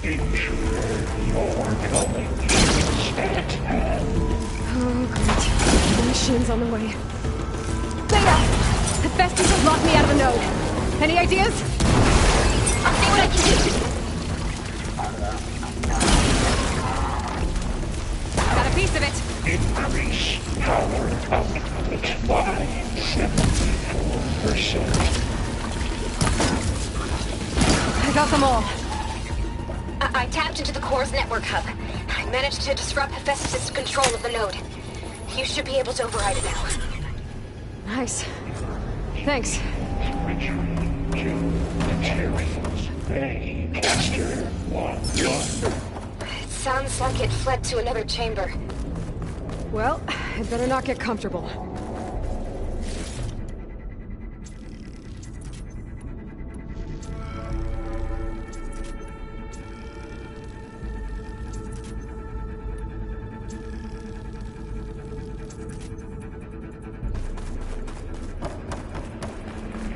Intruder, you're coming at hand. Oh, great. The machine's on the way. Beta! Hephaestus has locked me out of the node. Any ideas? I'll see what I can do. Got a piece of it. Increase power output by 74%. I got them all. I tapped into the core's network hub. I managed to disrupt Hephaestus' control of the node. You should be able to override it now. Nice. Thanks. It sounds like it fled to another chamber. Well, it better not get comfortable.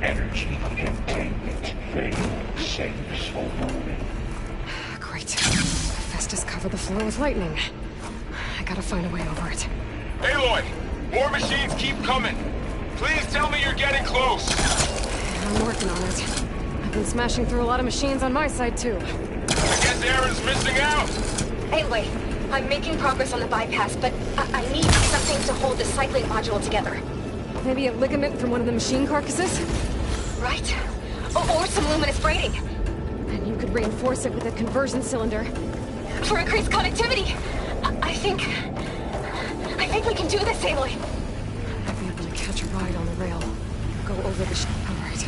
Energy containment failed. Saves for moment. Great. Hephaestus covered the floor with lightning. I gotta find a way over it. Aloy! More machines keep coming! Please tell me you're getting close! I'm working on it. I've been smashing through a lot of machines on my side, too. I guess Aaron's missing out! Anyway, I'm making progress on the bypass, but I need something to hold the cycling module together. Maybe a ligament from one of the machine carcasses? Right. Or some luminous braiding. And you could reinforce it with a conversion cylinder. For increased connectivity. I think we can do this, Aloy. I'd be able to catch a ride on the rail. Go over the all right.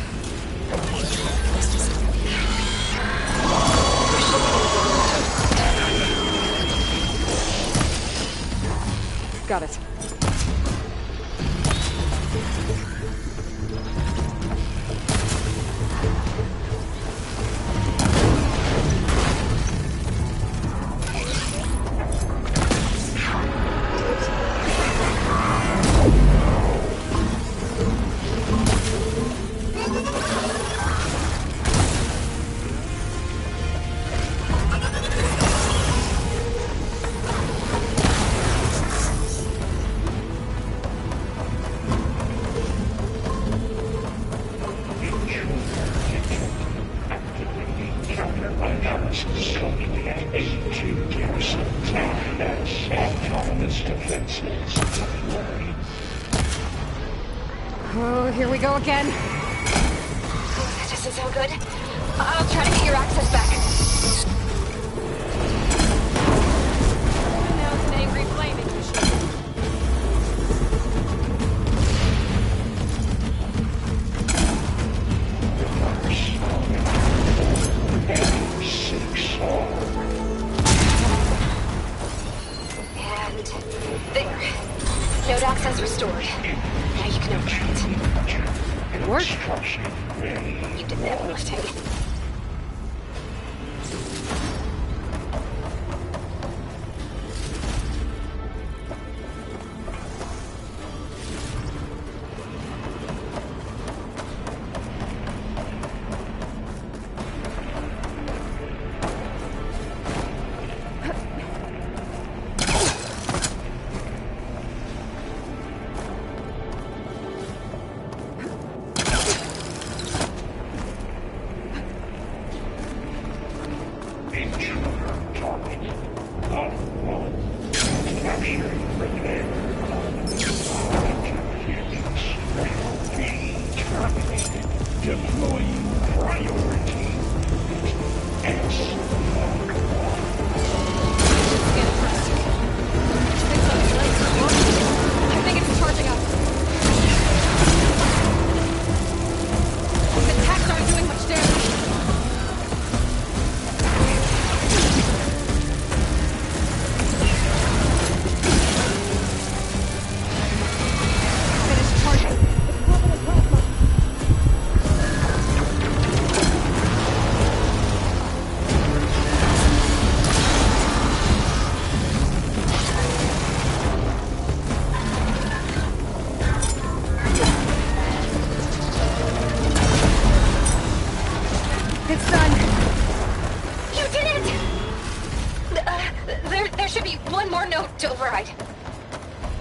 Got it. Oh, here we go again. This doesn't sound good. I'll try to get your access back. Now it's an angry flaming machine. And there. Node access restored. Now you can open it. Good work. You did the heavy lifting.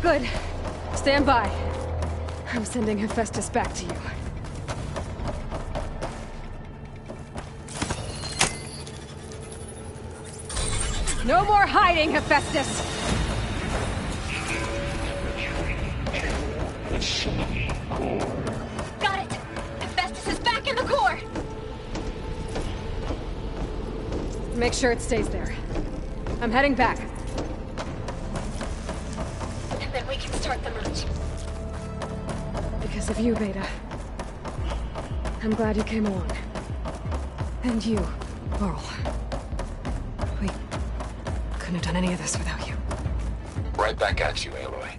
Good. Stand by. I'm sending Hephaestus back to you. No more hiding, Hephaestus! Got it! Hephaestus is back in the core! Make sure it stays there. I'm heading back. And then we can start the merge. Because of you, Beta. I'm glad you came along. And you, Laurel. We couldn't have done any of this without you. Right back at you, Aloy.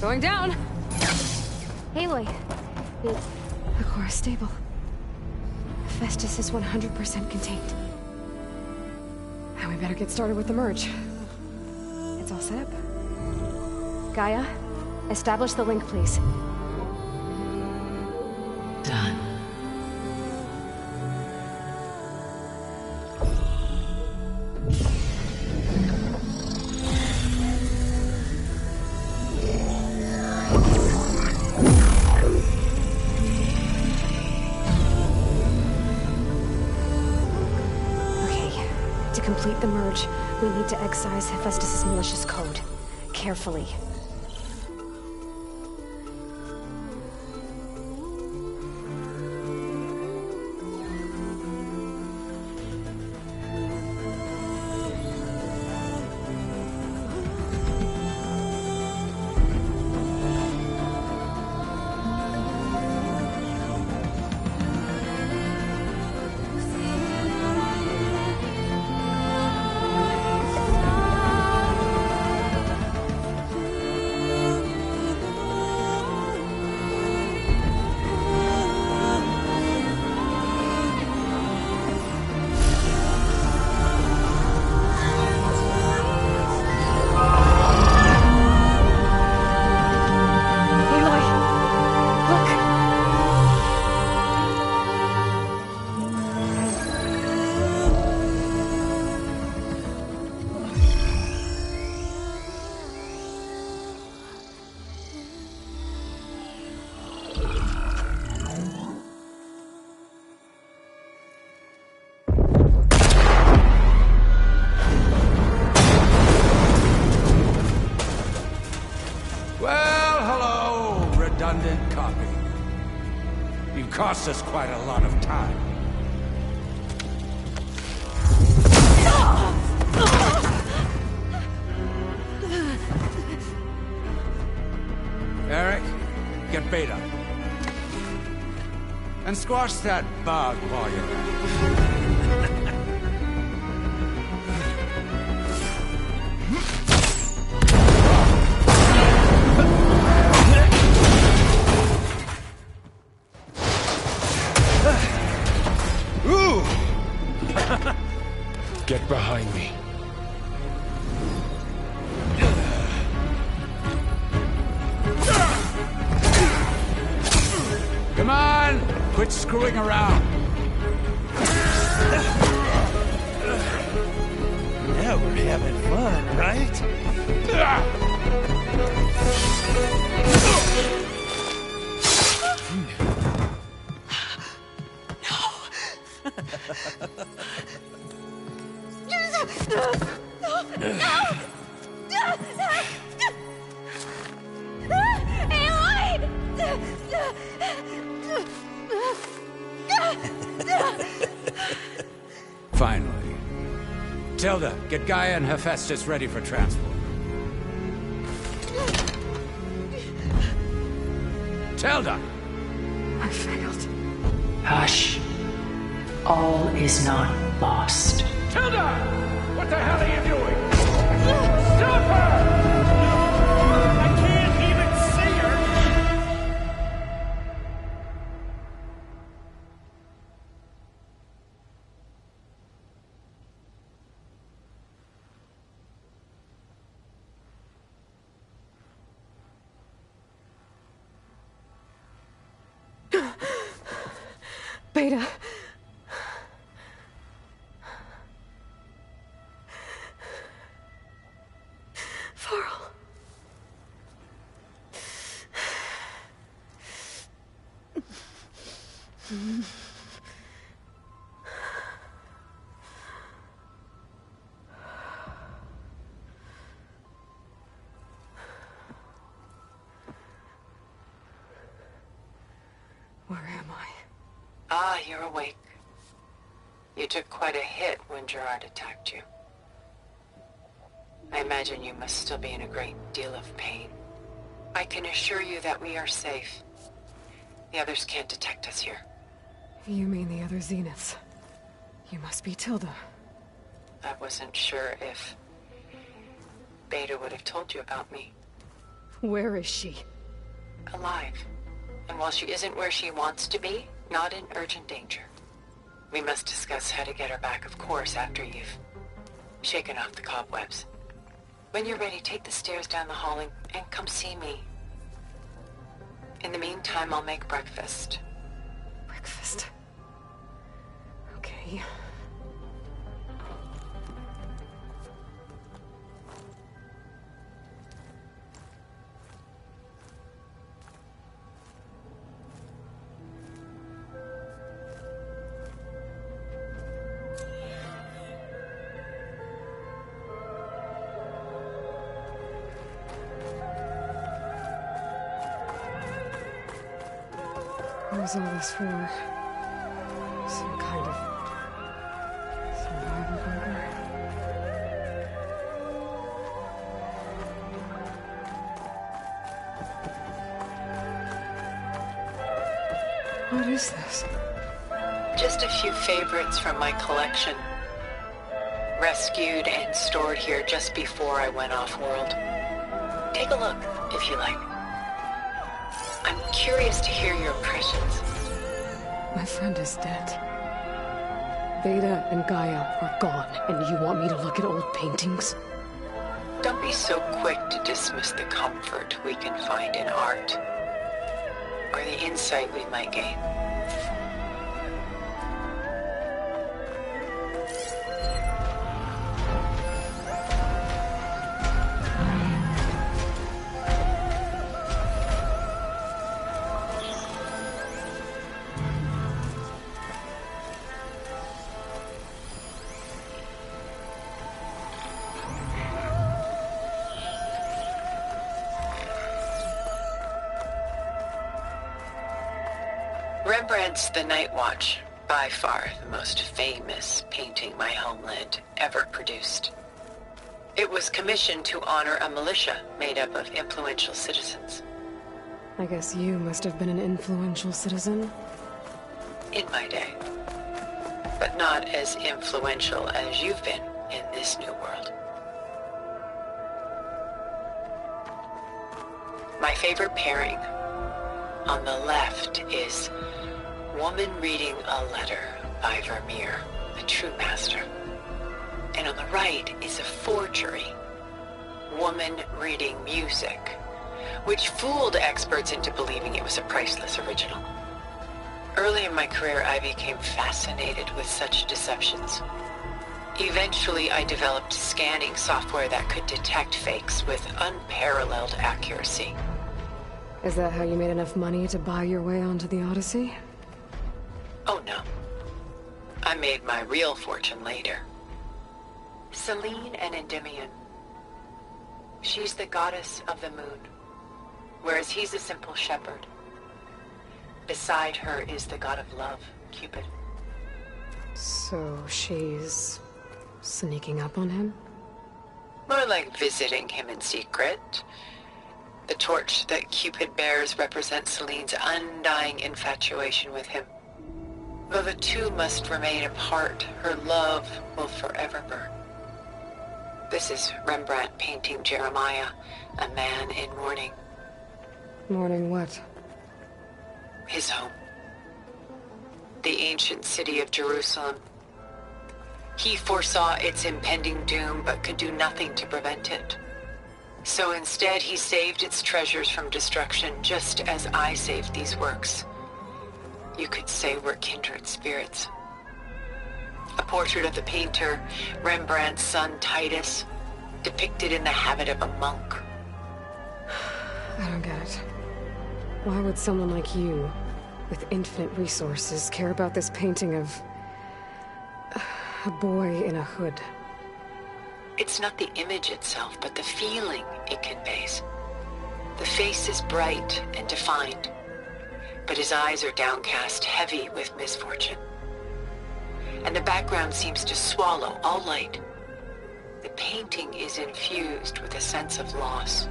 Going down! Aloy, the core is stable. Hephaestus is 100% contained. Now we better get started with the merge. It's all set up. Gaia, establish the link, please. Done. To complete the merge, we need to excise Hephaestus' malicious code. Carefully. Redundant copy. You cost us quite a lot of time. Eric, get Beta. And squash that bug while you're at it. Get behind me. Come on! Quit screwing around. Now we're having fun, right? Finally. Tilda, get Gaia and Hephaestus ready for transport. Tilda! I failed. Hush. All is not lost. Tilda! What the hell are you doing? Stop her! I can't even see her! Beta. Varl. Where am I? Ah, you're awake. You took quite a hit when Gerard attacked you. I imagine you must still be in a great deal of pain. I can assure you that we are safe. The others can't detect us here. You mean the other Zeniths? You must be Tilda. I wasn't sure if Beta would have told you about me. Where is she? Alive. And while she isn't where she wants to be, not in urgent danger. We must discuss how to get her back, of course, after you've shaken off the cobwebs. When you're ready, take the stairs down the hall and come see me. In the meantime, I'll make breakfast. Breakfast? Okay. What was all this for? Some kind of survival bunker? What is this? Just a few favorites from my collection. Rescued and stored here just before I went off-world. Take a look, if you like. I'm curious to hear your impressions. My friend is dead. Beta and Gaia are gone, and you want me to look at old paintings? Don't be so quick to dismiss the comfort we can find in art, or the insight we might gain. Rembrandt's The Night Watch, by far the most famous painting my homeland ever produced. It was commissioned to honor a militia made up of influential citizens. I guess you must have been an influential citizen. In my day. But not as influential as you've been in this new world. My favorite pairing on the left is Woman Reading a Letter by Vermeer, a true master. And on the right is a forgery, Woman Reading Music, which fooled experts into believing it was a priceless original. Early in my career, I became fascinated with such deceptions. Eventually, I developed scanning software that could detect fakes with unparalleled accuracy. Is that how you made enough money to buy your way onto the Odyssey? Oh no. I made my real fortune later. Selene and Endymion. She's the goddess of the moon, whereas he's a simple shepherd. Beside her is the god of love, Cupid. So she's sneaking up on him? More like visiting him in secret. The torch that Cupid bears represents Selene's undying infatuation with him. Though the two must remain apart, her love will forever burn. This is Rembrandt painting Jeremiah, a man in mourning. Mourning what? His home. The ancient city of Jerusalem. He foresaw its impending doom, but could do nothing to prevent it. So instead, he saved its treasures from destruction, just as I saved these works. You could say we're kindred spirits. A portrait of the painter, Rembrandt's son Titus, depicted in the habit of a monk. I don't get it. Why would someone like you, with infinite resources, care about this painting of a boy in a hood? It's not the image itself, but the feeling it conveys. The face is bright and defined, but his eyes are downcast, heavy with misfortune. And the background seems to swallow all light. The painting is infused with a sense of loss.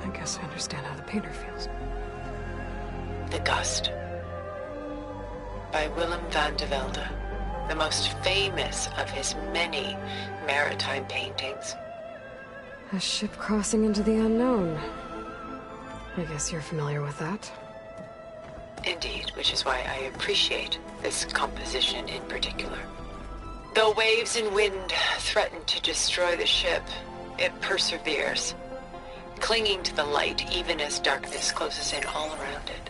I guess I understand how the painter feels. The Gust, by Willem van de Velde, the most famous of his many maritime paintings. A ship crossing into the unknown. I guess you're familiar with that. Indeed, which is why I appreciate this composition in particular. Though waves and wind threaten to destroy the ship, it perseveres, clinging to the light even as darkness closes in all around it.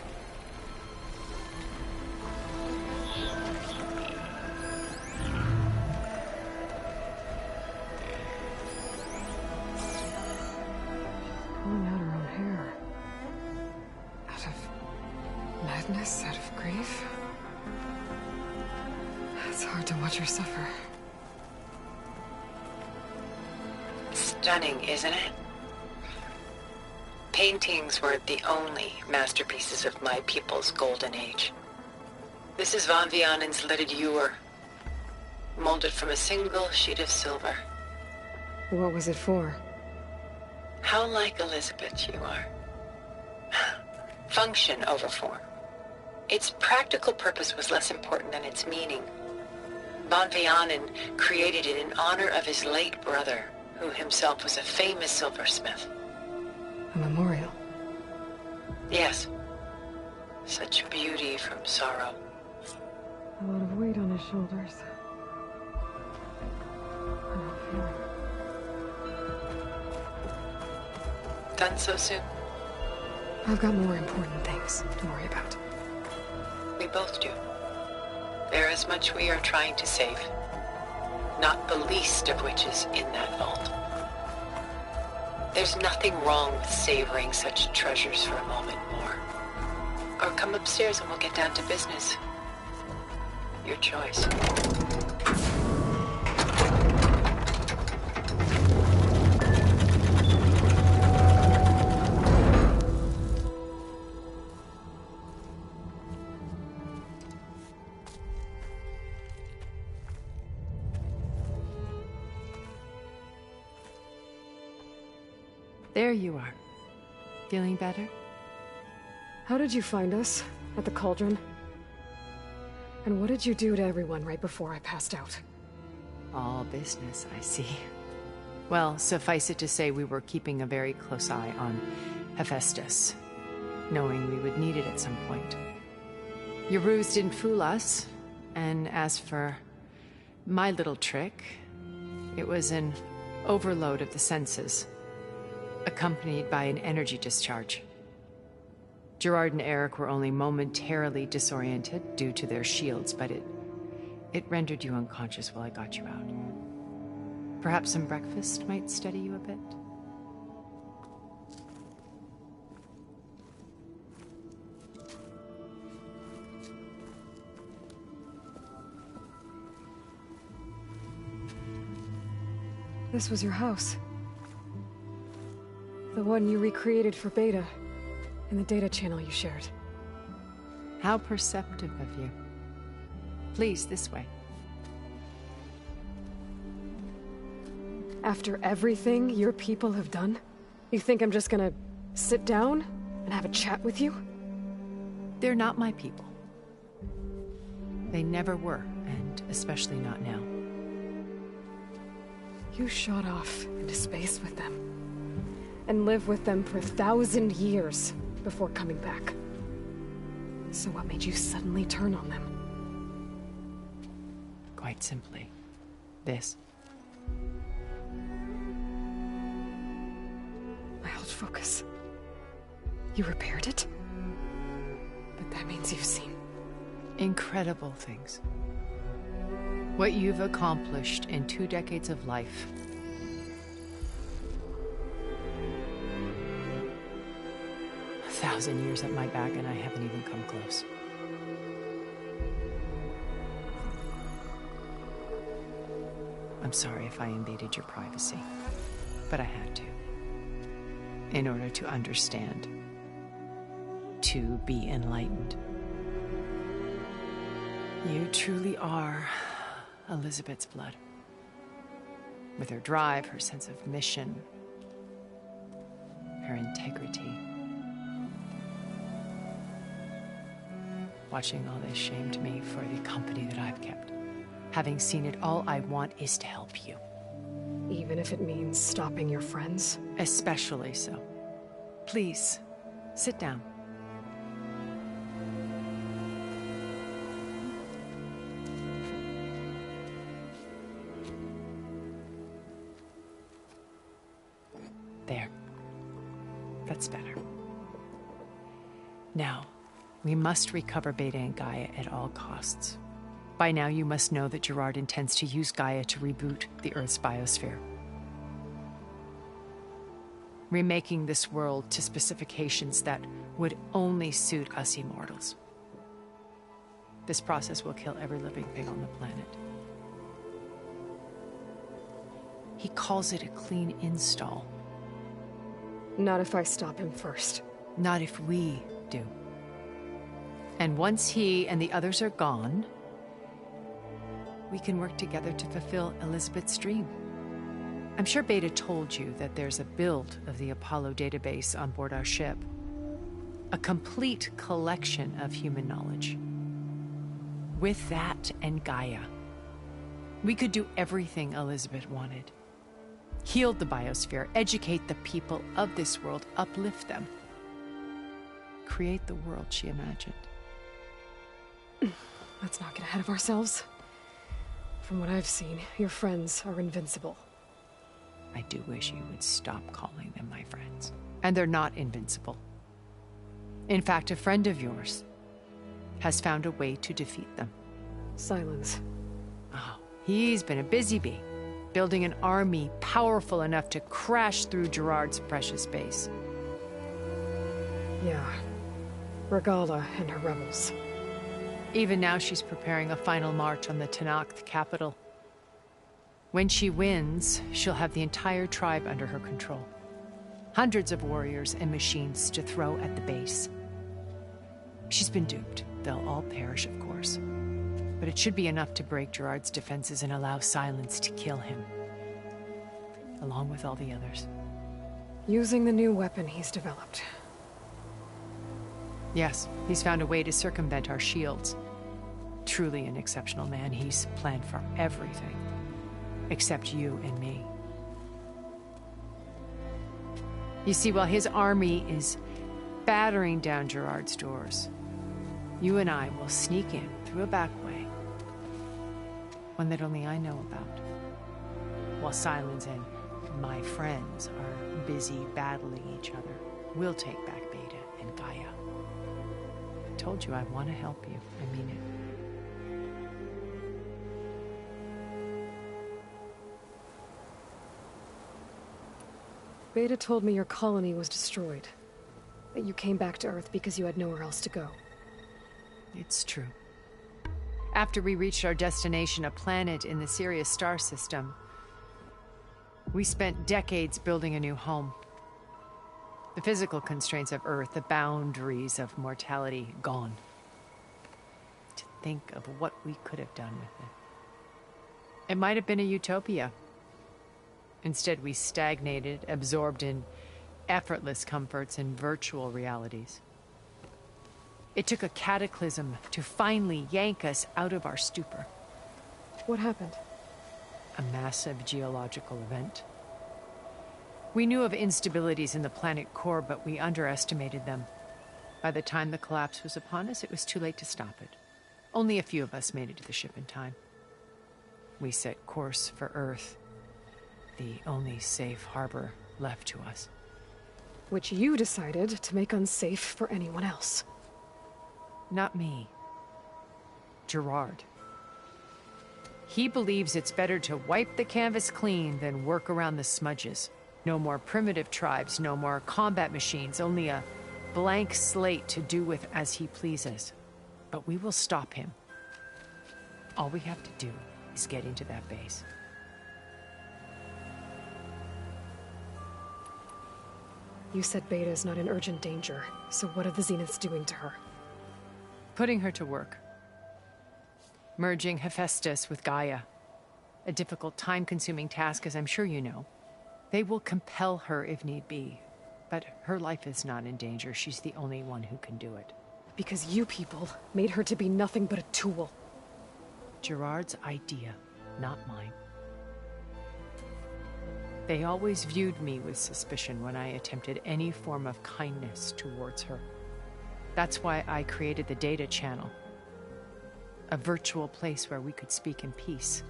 Pulling out her own hair. Out of madness, out of grief. It's hard to watch her suffer. Stunning, isn't it? Paintings were the only masterpieces of my people's golden age. This is Van Vianen's leaded ewer, molded from a single sheet of silver. What was it for? How like Elizabeth you are. Function over form. Its practical purpose was less important than its meaning. Van Vianen created it in honor of his late brother, who himself was a famous silversmith. A memorial? Yes. Such beauty from sorrow. A lot of weight on his shoulders. I don't feel it. Done so soon? I've got more important things to worry about. We both do. There is much we are trying to save. Not the least of which is in that vault. There's nothing wrong with savoring such treasures for a moment more. Or come upstairs and we'll get down to business. Your choice. There you are. Feeling better? How did you find us? At the Cauldron? And what did you do to everyone right before I passed out? All business, I see. Well, suffice it to say we were keeping a very close eye on Hephaestus, knowing we would need it at some point. Your ruse didn't fool us, and as for my little trick, it was an overload of the senses, accompanied by an energy discharge. Gerard and Eric were only momentarily disoriented due to their shields, but it rendered you unconscious while I got you out. Perhaps some breakfast might steady you a bit? This was your house. The one you recreated for Beta, in the data channel you shared. How perceptive of you. Please, this way. After everything your people have done, you think I'm just gonna sit down and have a chat with you? They're not my people. They never were, and especially not now. You shot off into space with them, and lived with them for 1,000 years before coming back. So what made you suddenly turn on them? Quite simply, this. My old focus. You repaired it? But that means you've seen Incredible things. What you've accomplished in 2 decades of life. A 1,000 years at my back and I haven't even come close. I'm sorry if I invaded your privacy, but I had to. In order to understand. To be enlightened. You truly are Elizabeth's blood. With her drive, her sense of mission, her integrity. Watching all this shamed me for the company that I've kept. Having seen it, all I want is to help you. Even if it means stopping your friends? Especially so. Please, sit down. There. That's better. Now, we must recover Beta and Gaia at all costs. By now, you must know that Gerard intends to use Gaia to reboot the Earth's biosphere. Remaking this world to specifications that would only suit us immortals. This process will kill every living thing on the planet. He calls it a clean install. Not if I stop him first. Not if we do. And once he and the others are gone, we can work together to fulfill Elizabeth's dream. I'm sure Beta told you that there's a build of the Apollo database on board our ship. A complete collection of human knowledge. With that and Gaia, we could do everything Elizabeth wanted. Heal the biosphere, educate the people of this world, uplift them. Create the world she imagined. Let's not get ahead of ourselves. From what I've seen, your friends are invincible. I do wish you would stop calling them my friends. And they're not invincible. In fact, a friend of yours has found a way to defeat them. Silence. Oh, he's been a busy bee, building an army powerful enough to crash through Gerard's precious base. Yeah. Regala and her rebels. Even now she's preparing a final march on the Tenakth capital. When she wins, she'll have the entire tribe under her control. Hundreds of warriors and machines to throw at the base. She's been duped. They'll all perish, of course. But it should be enough to break Gerard's defenses and allow Silence to kill him. Along with all the others. Using the new weapon he's developed. Yes, he's found a way to circumvent our shields. Truly an exceptional man. He's planned for everything. Except you and me. You see, while his army is battering down Gerard's doors, you and I will sneak in through a back way. One that only I know about. While Silence and my friends are busy battling each other, we'll take back Beta and Gaia. I told you I want to help you. I mean it. Beta told me your colony was destroyed. That you came back to Earth because you had nowhere else to go. It's true. After we reached our destination, a planet in the Sirius star system, we spent decades building a new home. The physical constraints of Earth, the boundaries of mortality, gone. To think of what we could have done with it. It might have been a utopia. Instead, we stagnated, absorbed in effortless comforts and virtual realities. It took a cataclysm to finally yank us out of our stupor. What happened? A massive geological event. We knew of instabilities in the planet core, but we underestimated them. By the time the collapse was upon us, it was too late to stop it. Only a few of us made it to the ship in time. We set course for Earth, the only safe harbor left to us. Which you decided to make unsafe for anyone else. Not me. Gerard. He believes it's better to wipe the canvas clean than work around the smudges. No more primitive tribes, no more combat machines, only a blank slate to do with as he pleases. But we will stop him. All we have to do is get into that base. You said Beta is not in urgent danger, so what are the Zeniths doing to her? Putting her to work. Merging Hephaestus with Gaia. A difficult, time-consuming task, as I'm sure you know. They will compel her if need be. But her life is not in danger. She's the only one who can do it. Because you people made her to be nothing but a tool. Gerard's idea, not mine. They always viewed me with suspicion when I attempted any form of kindness towards her. That's why I created the data channel. A virtual place where we could speak in peace.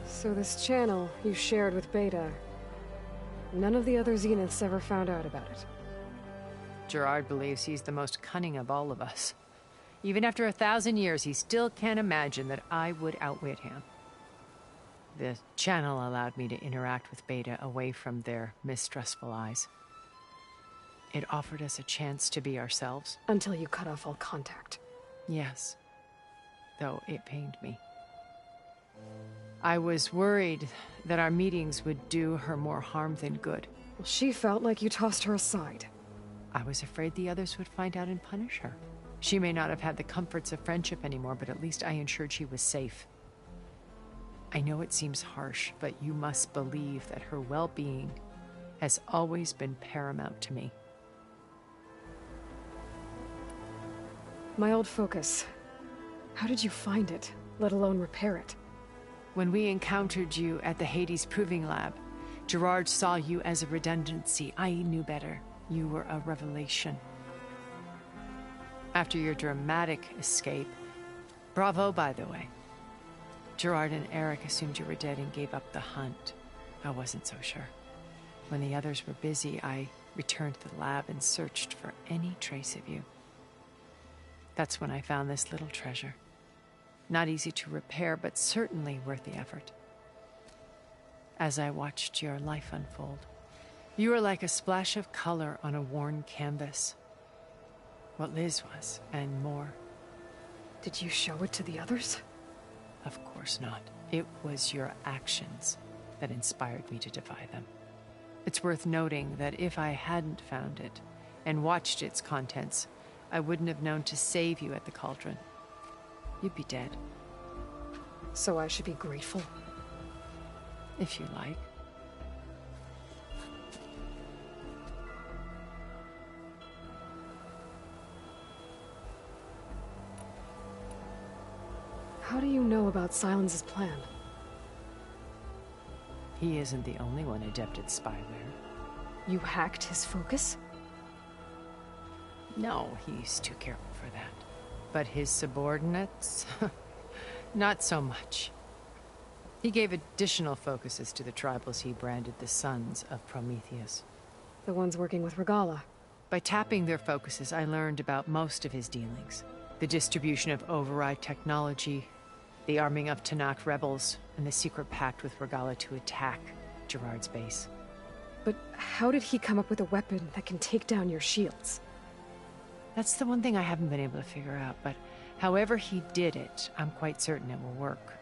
So this channel you shared with Beta, none of the other Zeniths ever found out about it? Gerard believes he's the most cunning of all of us. Even after 1,000 years, he still can't imagine that I would outwit him. The channel allowed me to interact with Beta away from their mistrustful eyes. It offered us a chance to be ourselves. Until you cut off all contact. Yes. Though it pained me. I was worried that our meetings would do her more harm than good. Well, she felt like you tossed her aside. I was afraid the others would find out and punish her. She may not have had the comforts of friendship anymore, but at least I ensured she was safe. I know it seems harsh, but you must believe that her well-being has always been paramount to me. My old focus. How did you find it, let alone repair it? When we encountered you at the Hades Proving Lab, Gerard saw you as a redundancy. I knew better. You were a revelation. After your dramatic escape, bravo, by the way. Gerard and Eric assumed you were dead and gave up the hunt. I wasn't so sure. When the others were busy, I returned to the lab and searched for any trace of you. That's when I found this little treasure. Not easy to repair, but certainly worth the effort. As I watched your life unfold, you were like a splash of color on a worn canvas. What Liz was, and more. Did you show it to the others? Of course not. It was your actions that inspired me to defy them. It's worth noting that if I hadn't found it and watched its contents, I wouldn't have known to save you at the Cauldron. You'd be dead. So I should be grateful? If you like. How do you know about Silence's plan? He isn't the only one adept at spyware. You hacked his focus? No, he's too careful for that. But his subordinates? Not so much. He gave additional focuses to the tribals he branded the Sons of Prometheus. The ones working with Regalla. By tapping their focuses, I learned about most of his dealings. The distribution of override technology, the arming of Tanakh rebels, and the secret pact with Regalla to attack Gerard's base. But how did he come up with a weapon that can take down your shields? That's the one thing I haven't been able to figure out, but however he did it, I'm quite certain it will work.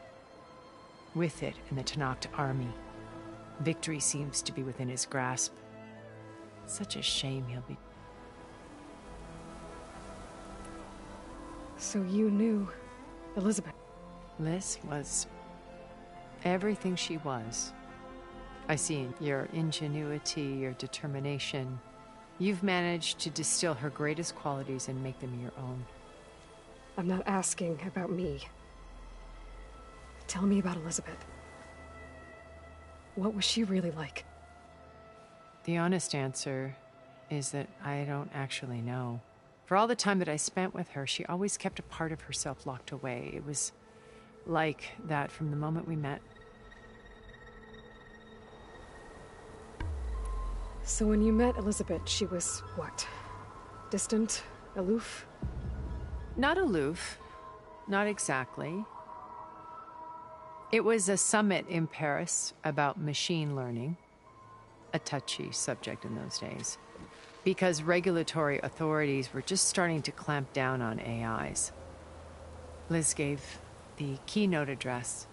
With it and the Tanakh army, victory seems to be within his grasp. Such a shame he'll be... So you knew Elizabeth? Liz was everything she was. I see in your ingenuity, your determination. You've managed to distill her greatest qualities and make them your own. I'm not asking about me. Tell me about Elizabeth. What was she really like? The honest answer is that I don't actually know. For all the time that I spent with her, she always kept a part of herself locked away. It was like that from the moment we met. So when you met Elizabeth, she was what? Distant? Aloof? Not aloof. Not exactly. It was a summit in Paris about machine learning. A touchy subject in those days. Because regulatory authorities were just starting to clamp down on AIs. Liz gave the keynote address.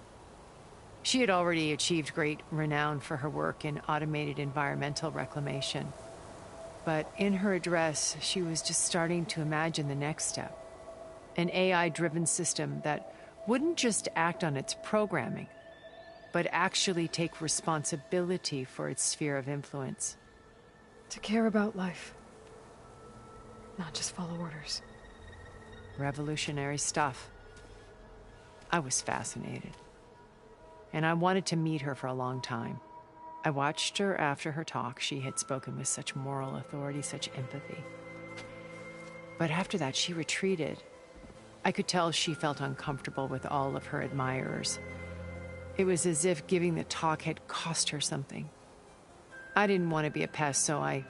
She had already achieved great renown for her work in automated environmental reclamation. But in her address, she was just starting to imagine the next step. An AI-driven system that wouldn't just act on its programming, but actually take responsibility for its sphere of influence. To care about life. Not just follow orders. Revolutionary stuff. I was fascinated. And I wanted to meet her for a long time. I watched her after her talk. She had spoken with such moral authority, such empathy. But after that, she retreated. I could tell she felt uncomfortable with all of her admirers. It was as if giving the talk had cost her something. I didn't want to be a pest, so I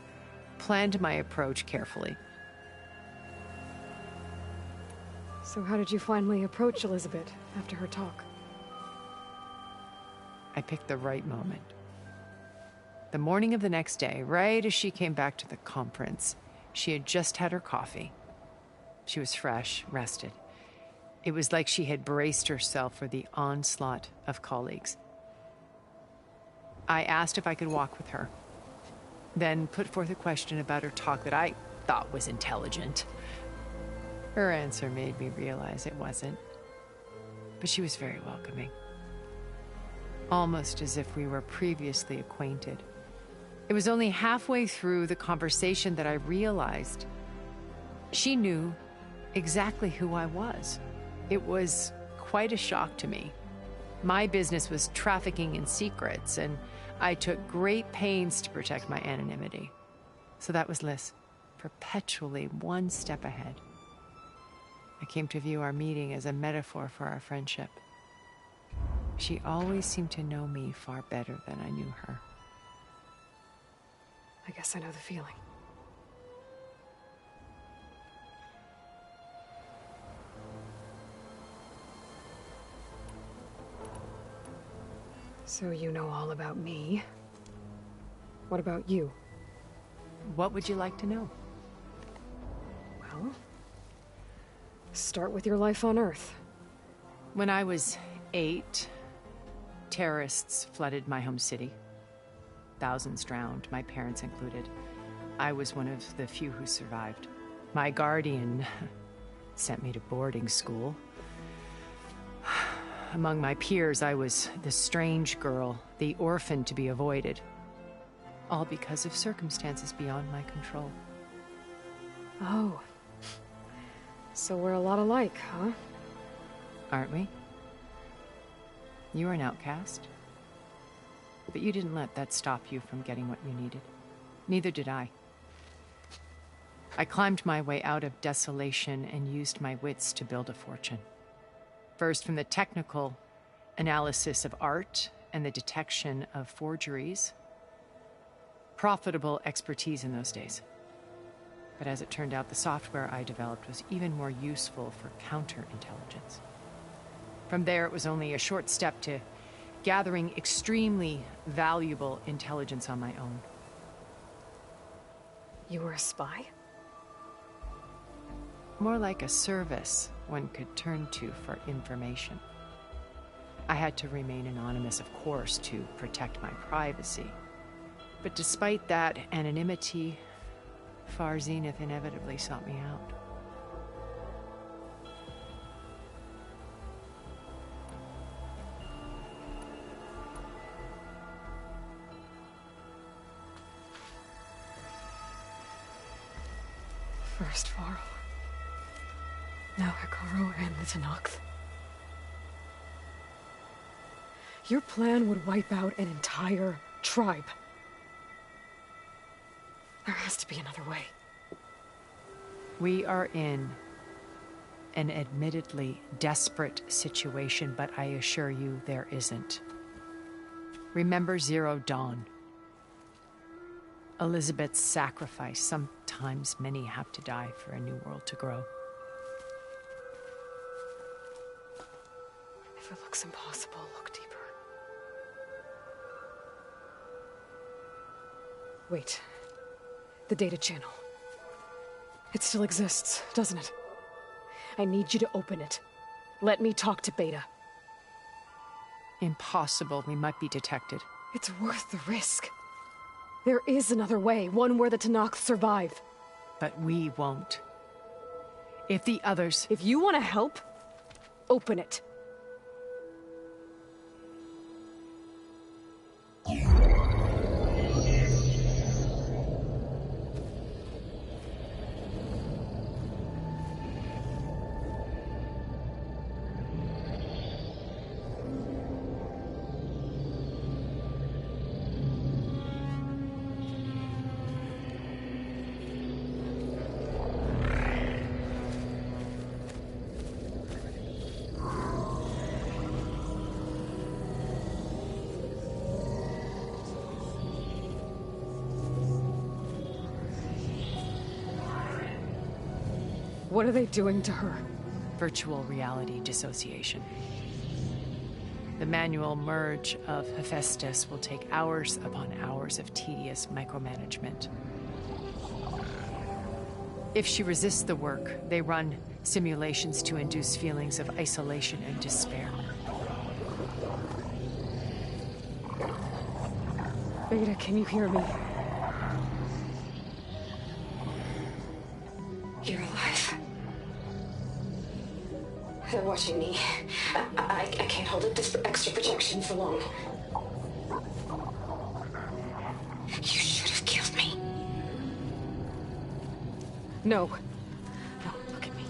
planned my approach carefully. So how did you finally approach Elizabeth after her talk? I picked the right moment. The morning of the next day, right as she came back to the conference, she had just had her coffee. She was fresh, rested. It was like she had braced herself for the onslaught of colleagues. I asked if I could walk with her, then put forth a question about her talk that I thought was intelligent. Her answer made me realize it wasn't, but she was very welcoming. Almost as if we were previously acquainted. It was only halfway through the conversation that I realized she knew exactly who I was. It was quite a shock to me. My business was trafficking in secrets, and I took great pains to protect my anonymity. So that was Liz, perpetually one step ahead. I came to view our meeting as a metaphor for our friendship. She always seemed to know me far better than I knew her. I guess I know the feeling. So you know all about me. What about you? What would you like to know? Well, start with your life on Earth. When I was 8, terrorists flooded my home city. Thousands drowned, my parents included. I was one of the few who survived. My guardian sent me to boarding school. Among my peers, I was the strange girl, the orphan to be avoided. All because of circumstances beyond my control. Oh. So we're a lot alike, huh? Aren't we? You were an outcast. But you didn't let that stop you from getting what you needed. Neither did I. I climbed my way out of desolation and used my wits to build a fortune. First, from the technical analysis of art and the detection of forgeries. Profitable expertise in those days. But as it turned out, the software I developed was even more useful for counterintelligence. From there, it was only a short step to gathering extremely valuable intelligence on my own. You were a spy? More like a service one could turn to for information. I had to remain anonymous, of course, to protect my privacy. But despite that anonymity, Far Zenith inevitably sought me out. First Varl. Now Hekarro and the Tenakth. Your plan would wipe out an entire tribe. There has to be another way. We are in an admittedly desperate situation, but I assure you there isn't. Remember Zero Dawn. Elizabeth's sacrifice. Sometimes many have to die for a new world to grow. If it looks impossible, look deeper. Wait. The data channel. It still exists, doesn't it? I need you to open it. Let me talk to Beta. Impossible. We might be detected. It's worth the risk. There is another way, one where the Tenakth survive. But we won't. If the others... If you want to help, open it. What are they doing to her? Virtual reality dissociation. The manual merge of Hephaestus will take hours upon hours of tedious micromanagement. If she resists the work, they run simulations to induce feelings of isolation and despair. Beta, can you hear me? You're alive. They're watching me. I can't hold up this extra protection for long. You should have killed me. No. No, look at me.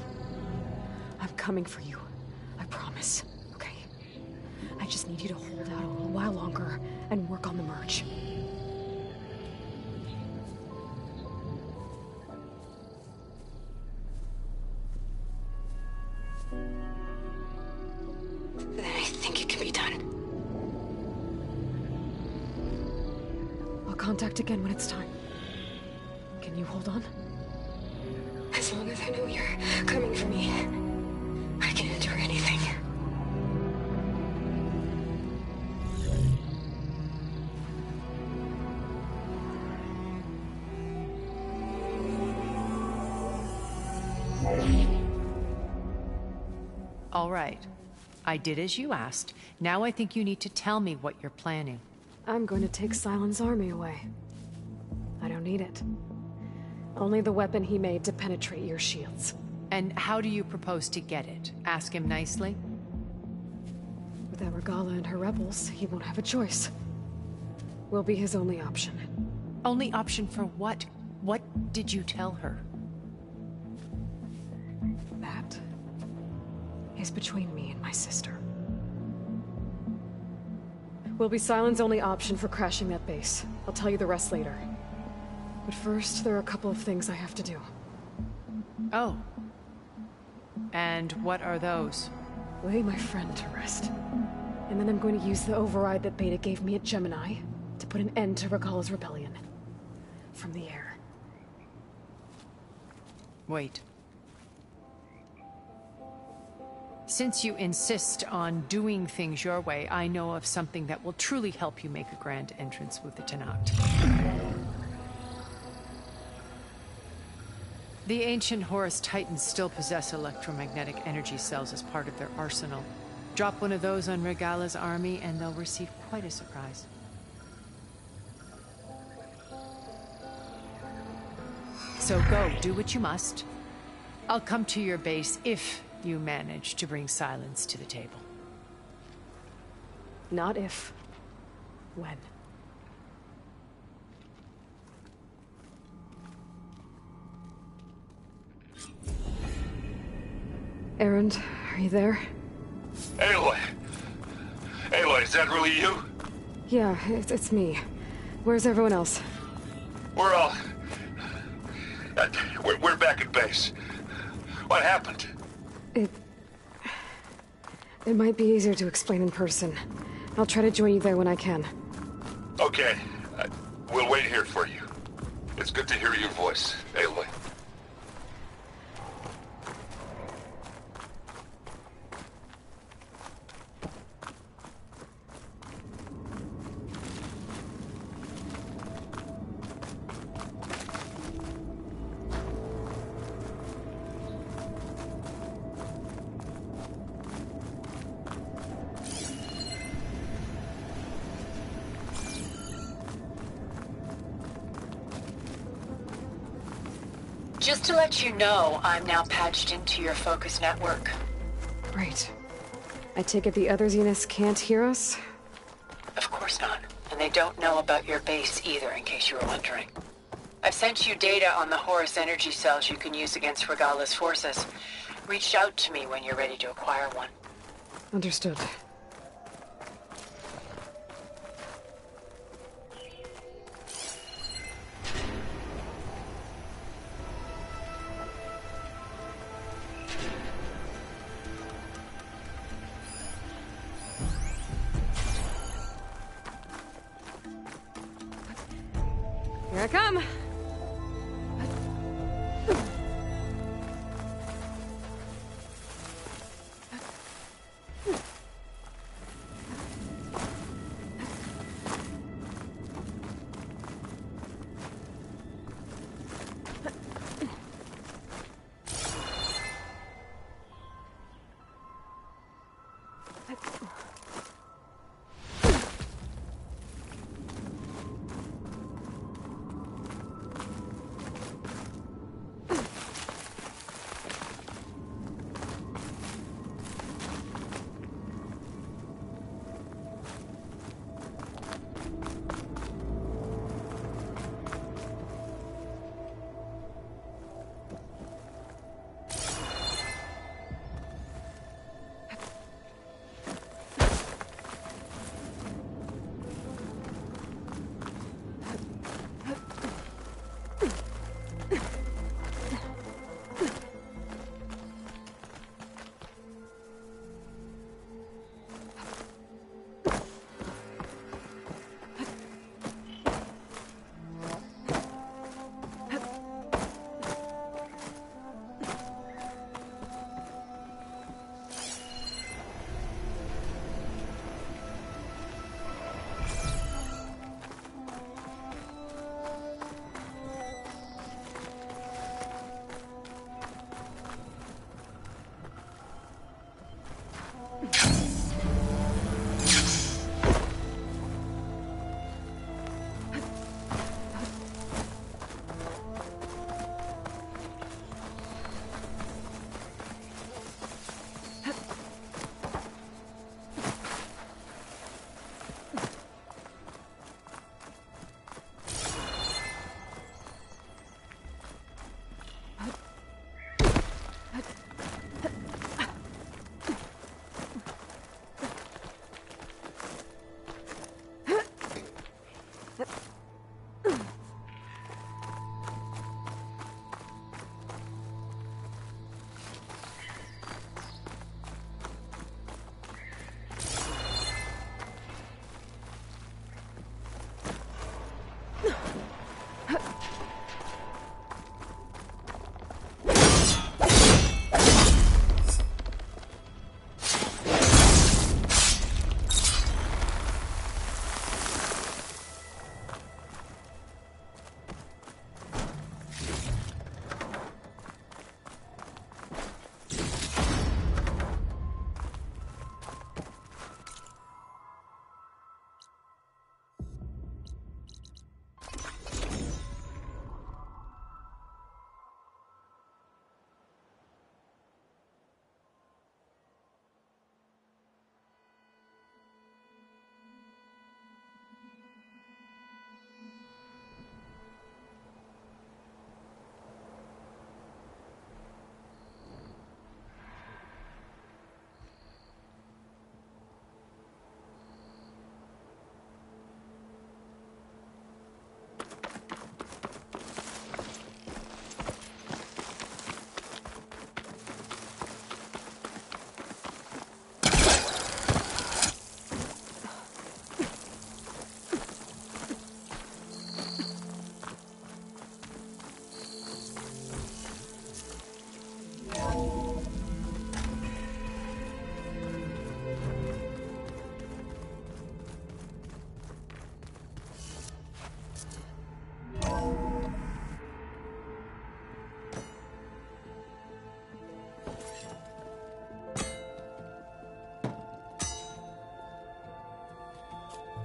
I'm coming for you. I promise. Okay? I just need you to hold out a little while longer and work on the merge. Then I think it can be done. I'll contact again when it's time. Can you hold on? As long as I know you're coming for me, I can endure anything. All right. I did as you asked. Now I think you need to tell me what you're planning. I'm going to take Sylens' army away. I don't need it. Only the weapon he made to penetrate your shields. And how do you propose to get it? Ask him nicely? Without Regalla and her rebels, he won't have a choice. We'll be his only option. Only option for what? What did you tell her? That is between me and my sister. Will be Sylens' only option for crashing that base. I'll tell you the rest later. But first, there are a couple of things I have to do. Oh. And what are those? Lay my friend to rest. And then I'm going to use the override that Beta gave me at Gemini to put an end to Regalla's rebellion. From the air. Wait. Since you insist on doing things your way, I know of something that will truly help you make a grand entrance with the Tenakth. The ancient Horus Titans still possess electromagnetic energy cells as part of their arsenal. Drop one of those on Regalla's army and they'll receive quite a surprise. So go, do what you must. I'll come to your base if you manage to bring Sylens to the table. Not if. When. Erend, are you there? Aloy! Aloy, is that really you? Yeah, it's me. Where's everyone else? We're all... we're back at base. What happened? It might be easier to explain in person. I'll try to join you there when I can. Okay. We'll wait here for you. It's good to hear your voice, Aloy. Just to let you know, I'm now patched into your focus network. Great. I take it the other Zeniths can't hear us? Of course not. And they don't know about your base either, in case you were wondering. I've sent you data on the Horus energy cells you can use against Regala's forces. Reach out to me when you're ready to acquire one. Understood. Here I come.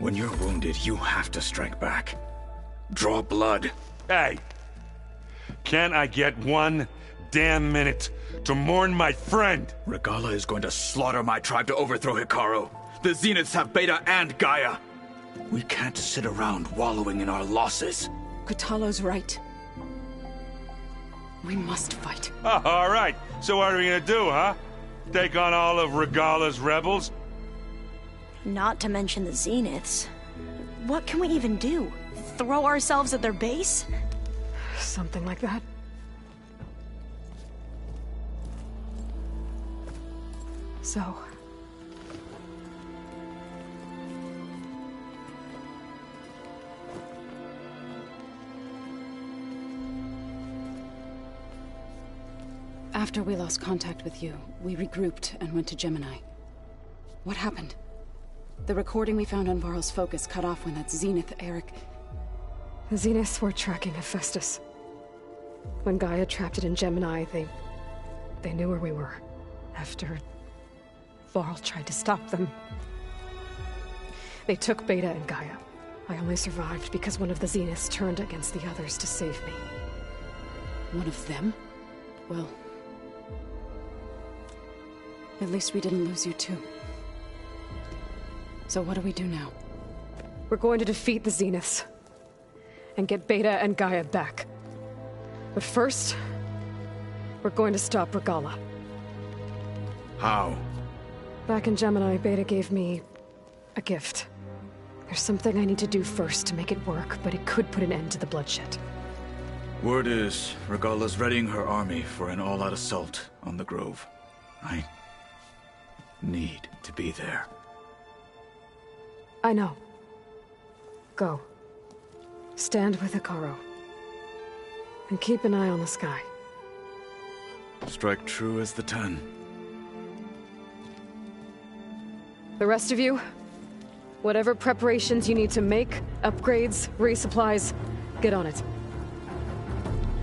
When you're wounded, you have to strike back. Draw blood. Hey! Can't I get one damn minute to mourn my friend? Regalla is going to slaughter my tribe to overthrow Hikaru. The Zeniths have Beta and Gaia. We can't sit around wallowing in our losses. Kotallo's right. We must fight. Oh, all right. So what are we gonna do, huh? Take on all of Regalla's rebels? Not to mention the Zeniths. What can we even do? Throw ourselves at their base? Something like that. So... After we lost contact with you, we regrouped and went to Gemini. What happened? The recording we found on Varl's focus cut off when that Zenith, Eric... The Zeniths were tracking Hephaestus. When Gaia trapped it in Gemini, they knew where we were. After Varl tried to stop them. They took Beta and Gaia. I only survived because one of the Zeniths turned against the others to save me. One of them? Well... at least we didn't lose you too. So what do we do now? We're going to defeat the Zeniths. And get Beta and Gaia back. But first... we're going to stop Regalla. How? Back in Gemini, Beta gave me... a gift. There's something I need to do first to make it work, but it could put an end to the bloodshed. Word is, Regalla's readying her army for an all-out assault on the Grove. I need to be there. I know. Go. Stand with Hikaru. And keep an eye on the sky. Strike true as the 10. The rest of you, whatever preparations you need to make, upgrades, resupplies, get on it.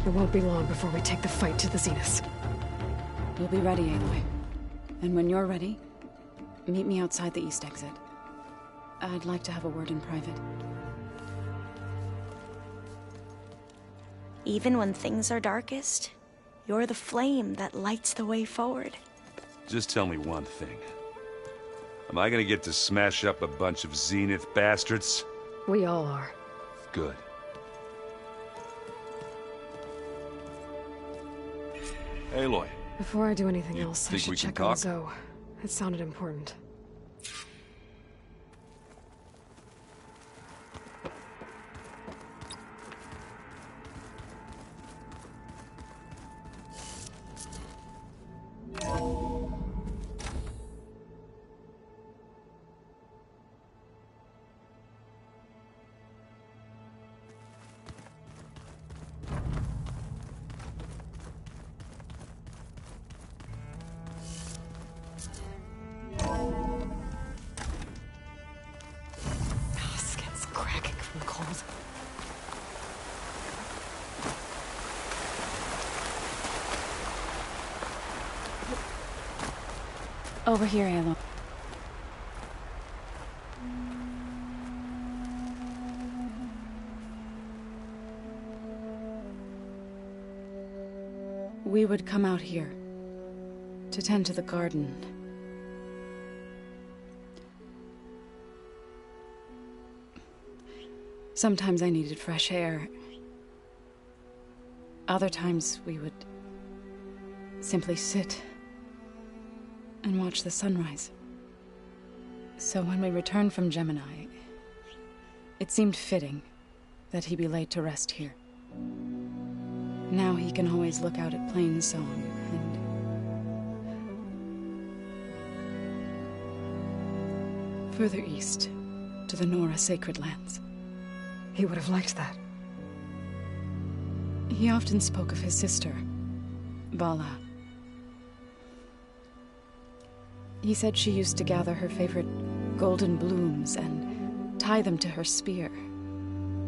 It won't be long before we take the fight to the Zeniths. We'll be ready, Aloy. And when you're ready, meet me outside the east exit. I'd like to have a word in private. Even when things are darkest, you're the flame that lights the way forward. Just tell me one thing. Am I gonna get to smash up a bunch of Zenith bastards? We all are. Good. Aloy. Before I do anything else, I think should we can check on talk? Zoe. It sounded important. Over here, Aloy. We would come out here to tend to the garden. Sometimes I needed fresh air. Other times we would simply sit and watch the sunrise. So when we returned from Gemini, it seemed fitting that he be laid to rest here. Now he can always look out at Plainsong and further east to the Nora Sacred Lands. He would have liked that. He often spoke of his sister, Vala. He said she used to gather her favorite golden blooms and tie them to her spear.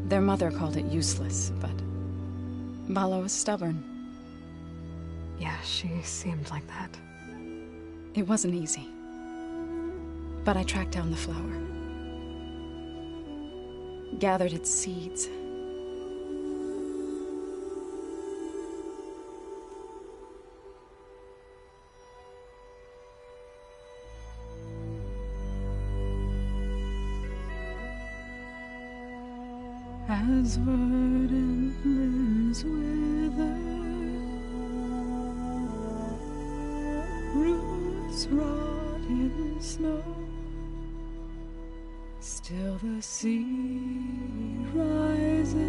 Their mother called it useless, but Vala was stubborn. Yeah, she seemed like that. It wasn't easy. But I tracked down the flower. gathered its seeds. As verdant limbs wither, roots rot in snow, still the seed rises,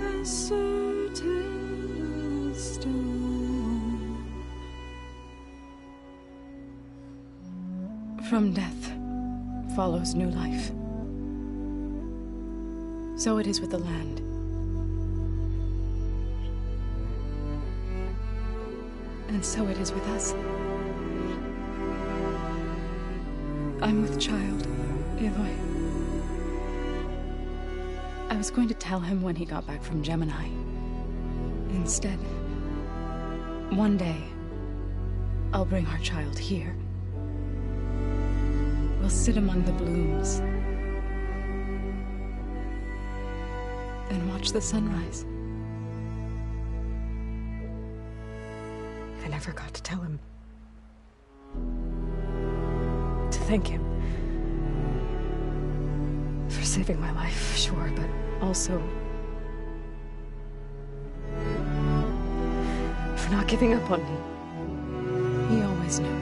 as certain as stone. From death follows new life. So it is with the land. And so it is with us. I'm with child, Aloy. I was going to tell him when he got back from Gemini. Instead, one day, I'll bring our child here. We'll sit among the blooms and watch the sunrise. I never got to tell him. To thank him. For saving my life, sure, but also for not giving up on me. He always knew.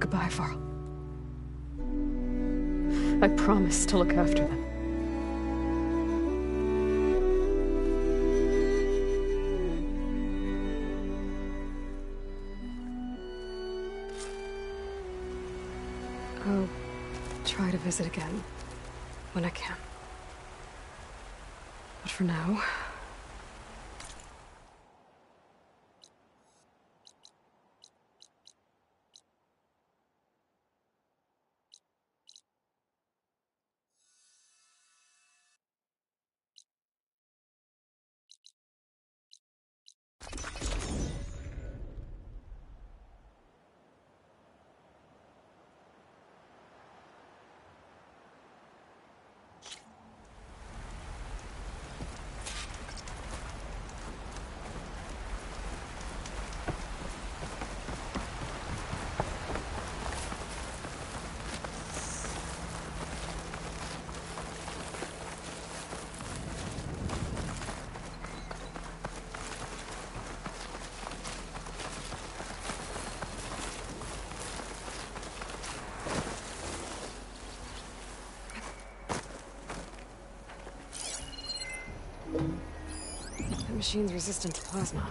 Goodbye, Varl. I promise to look after them. I'll try to visit again when I can. But for now... The machine's resistant to plasma.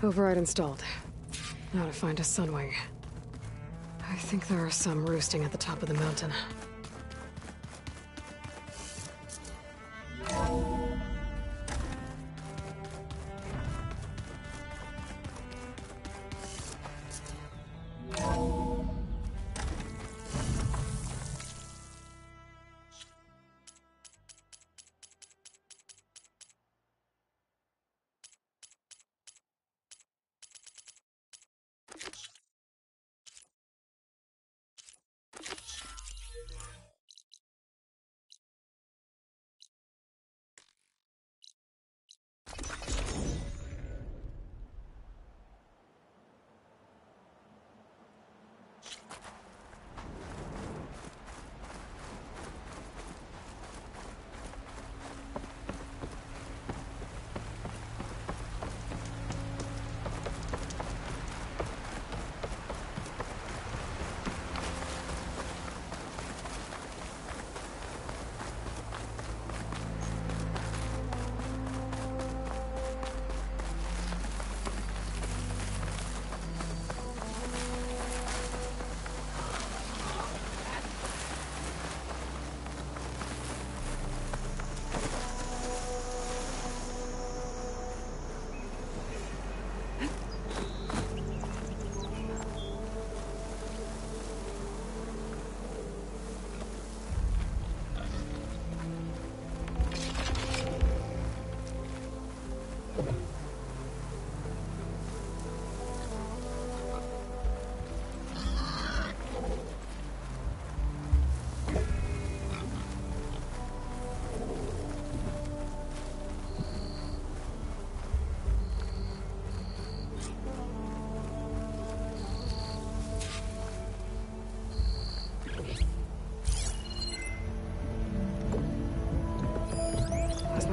Override installed. Now to find a Sunwing. I think there are some roosting at the top of the mountain.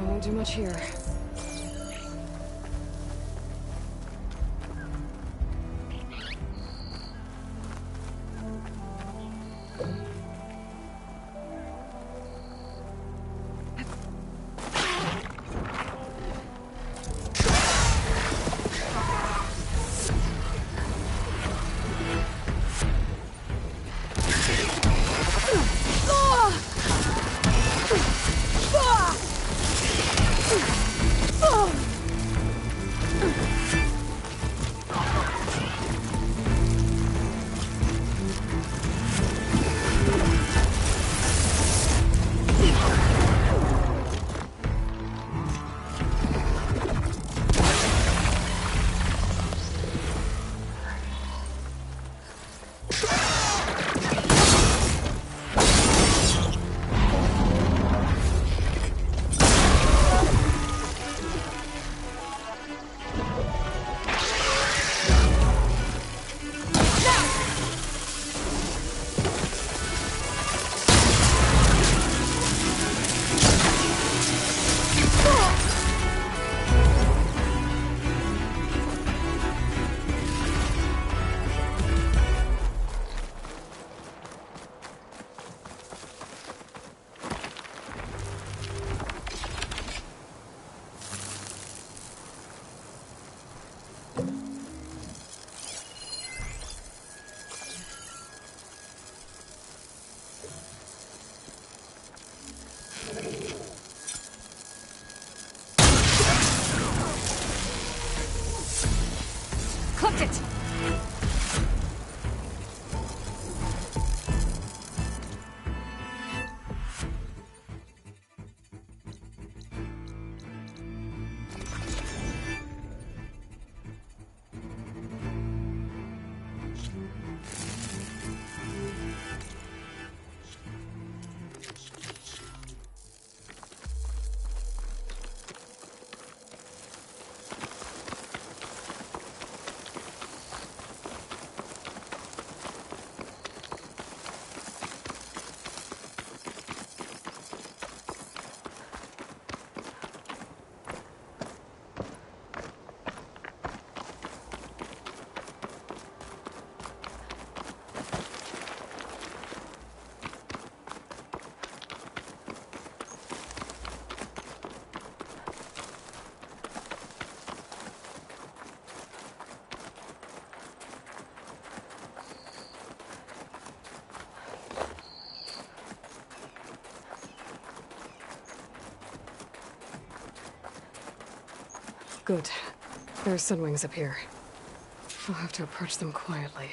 Won't do much here. Good. There's Sunwings up here. I'll have to approach them quietly.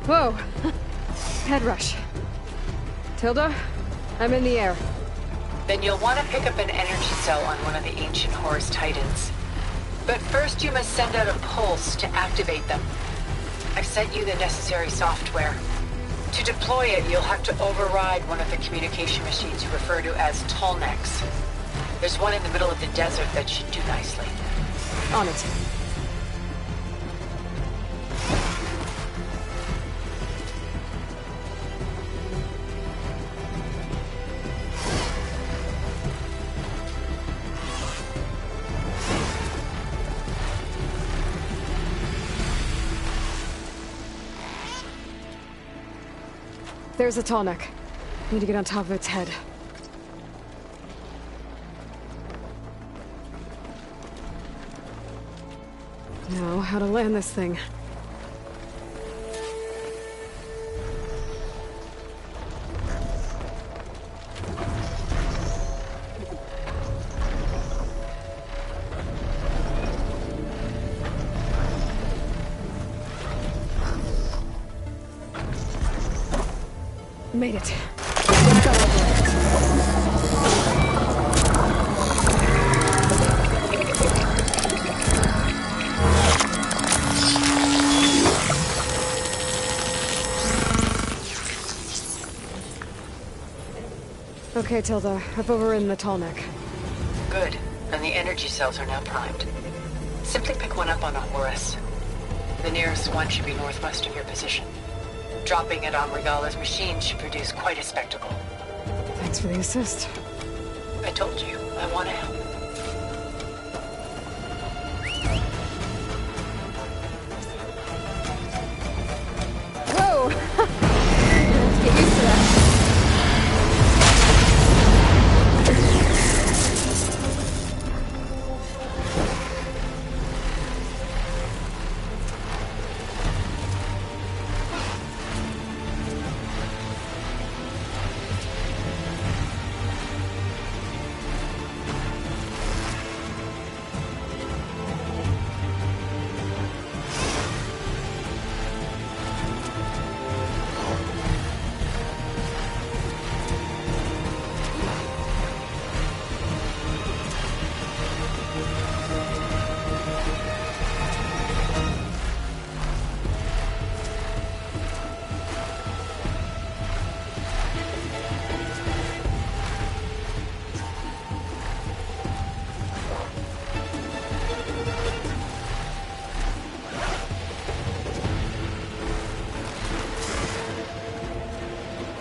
Whoa! Head rush. Tilda, I'm in the air. Then you'll want to pick up an energy cell on one of the ancient Horus Titans. But first you must send out a pulse to activate them. I've sent you the necessary software. To deploy it, you'll have to override one of the communication machines you refer to as Tallnecks. There's one in the middle of the desert that should do nicely. On it. There's a Tallneck. Need to get on top of its head. Now, how to land this thing. Made it. Okay, Tilda. I've overridden the Tallneck. Good. And the energy cells are now primed. Simply pick one up on a Horus. The nearest one should be northwest of your position. Dropping it on Regala's machine should produce quite a spectacle. Thanks for the assist. I told you, I want to help. Whoa! Let's get used to that.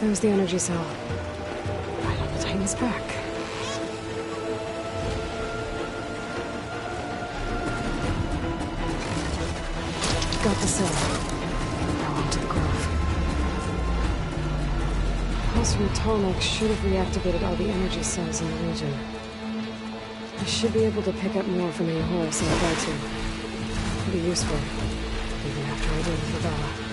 There's the energy cell. Right on the Titan's back. Got the cell. Now on to the Grove. Pulse from Tolmec should have reactivated all the energy cells in the region. I should be able to pick up more from Ahorus in regard to. Pretty useful, even after I did with Vala.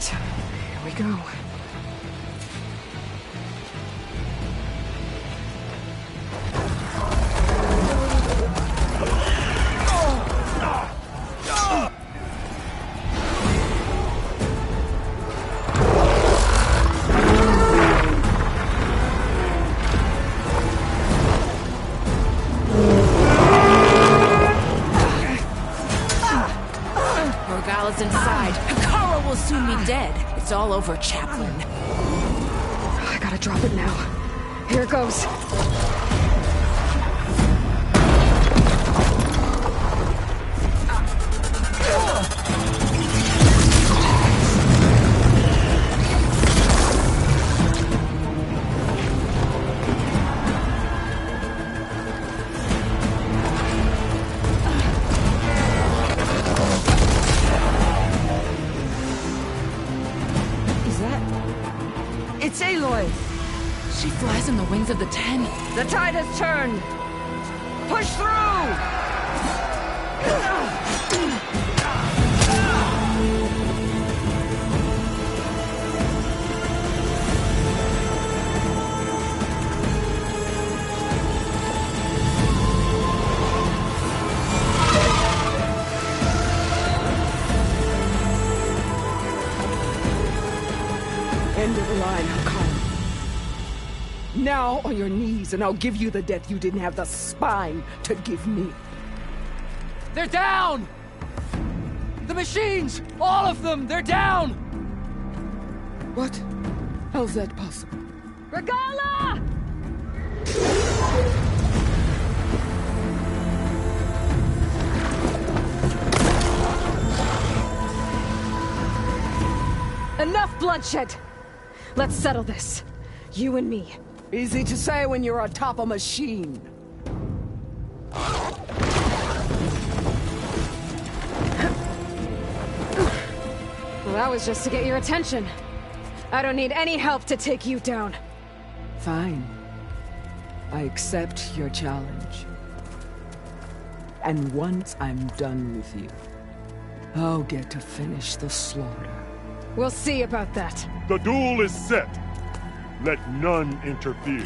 Here we go. Morgala's inside. Hekara will soon be dead. It's all over, Chaplain. I gotta drop it now. Here it goes. It's Aloy! She flies on the wings of the Ten. The tide has turned! Push through! End of the line, Hekara. Now on your knees, and I'll give you the death you didn't have the spine to give me. They're down! The machines! All of them! They're down! What? How's that possible? Regala! Enough bloodshed! Let's settle this. You and me. Easy to say when you're atop a machine. Well, that was just to get your attention. I don't need any help to take you down. Fine. I accept your challenge. And once I'm done with you, I'll get to finish the slaughter. We'll see about that. The duel is set. Let none interfere.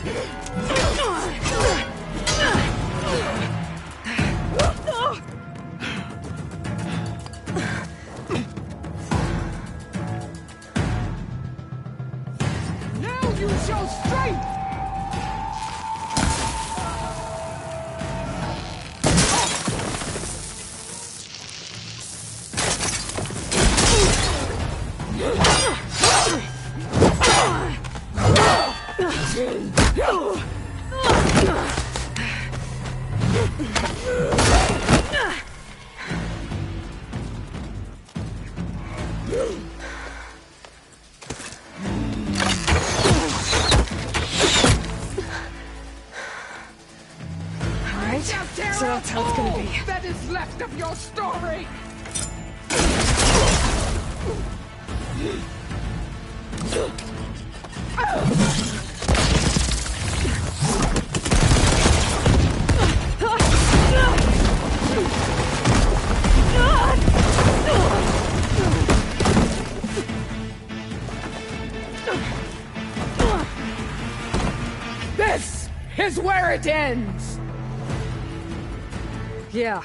Now you show strength! So that's how it's gonna be. That is left of your story! is where it ends! Yeah,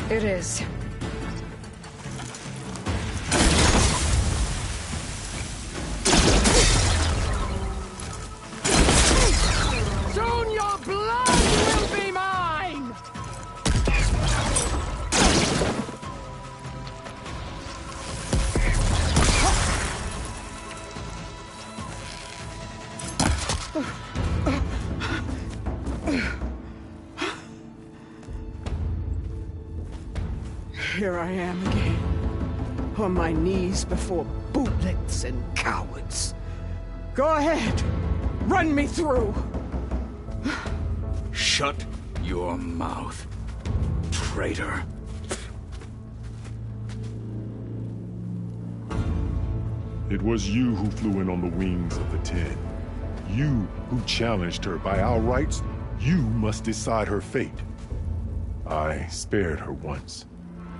it is. Soon your blood will be mine! Here I am again, on my knees before bootlets and cowards. Go ahead, run me through. Shut your mouth, traitor. It was you who flew in on the wings of the 10. You who challenged her. By our rights, you must decide her fate. I spared her once.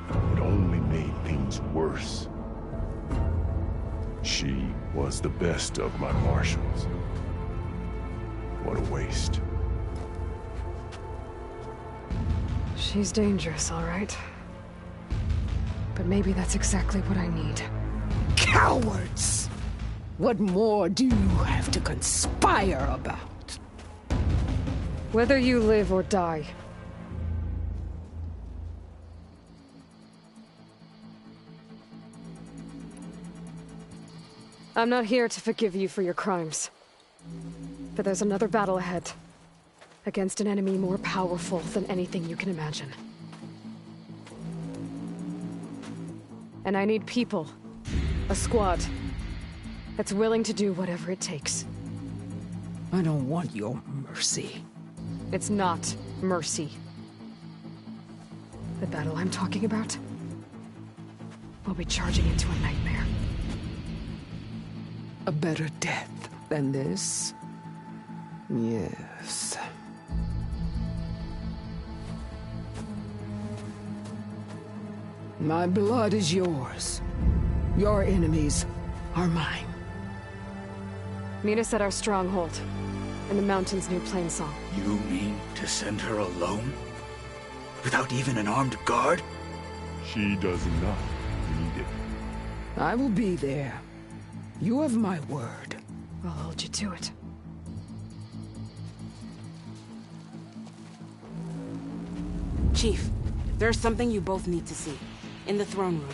It only made things worse. She was the best of my marshals. What a waste. She's dangerous, all right. But maybe that's exactly what I need. Cowards! What more do you have to conspire about? Whether you live or die. I'm not here to forgive you for your crimes. But there's another battle ahead. Against an enemy more powerful than anything you can imagine. And I need people. A squad. That's willing to do whatever it takes. I don't want your mercy. It's not mercy. The battle I'm talking about will be charging into a nightmare. A better death than this? Yes. My blood is yours. Your enemies are mine. Meet us at our stronghold, in the mountains near Plainsong. You mean to send her alone? Without even an armed guard? She does not need it. I will be there. You have my word. I'll hold you to it. Chief, there's something you both need to see. In the throne room.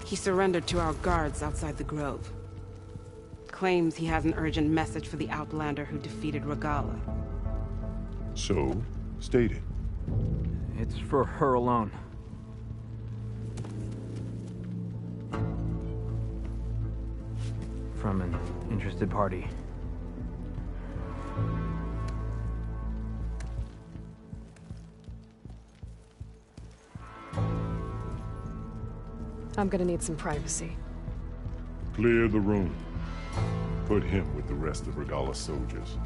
He surrendered to our guards outside the grove. Claims he has an urgent message for the Outlander who defeated Regalla. So, state it. It's for her alone. From an interested party. I'm gonna need some privacy. Clear the room. Put him with the rest of Regalla's soldiers.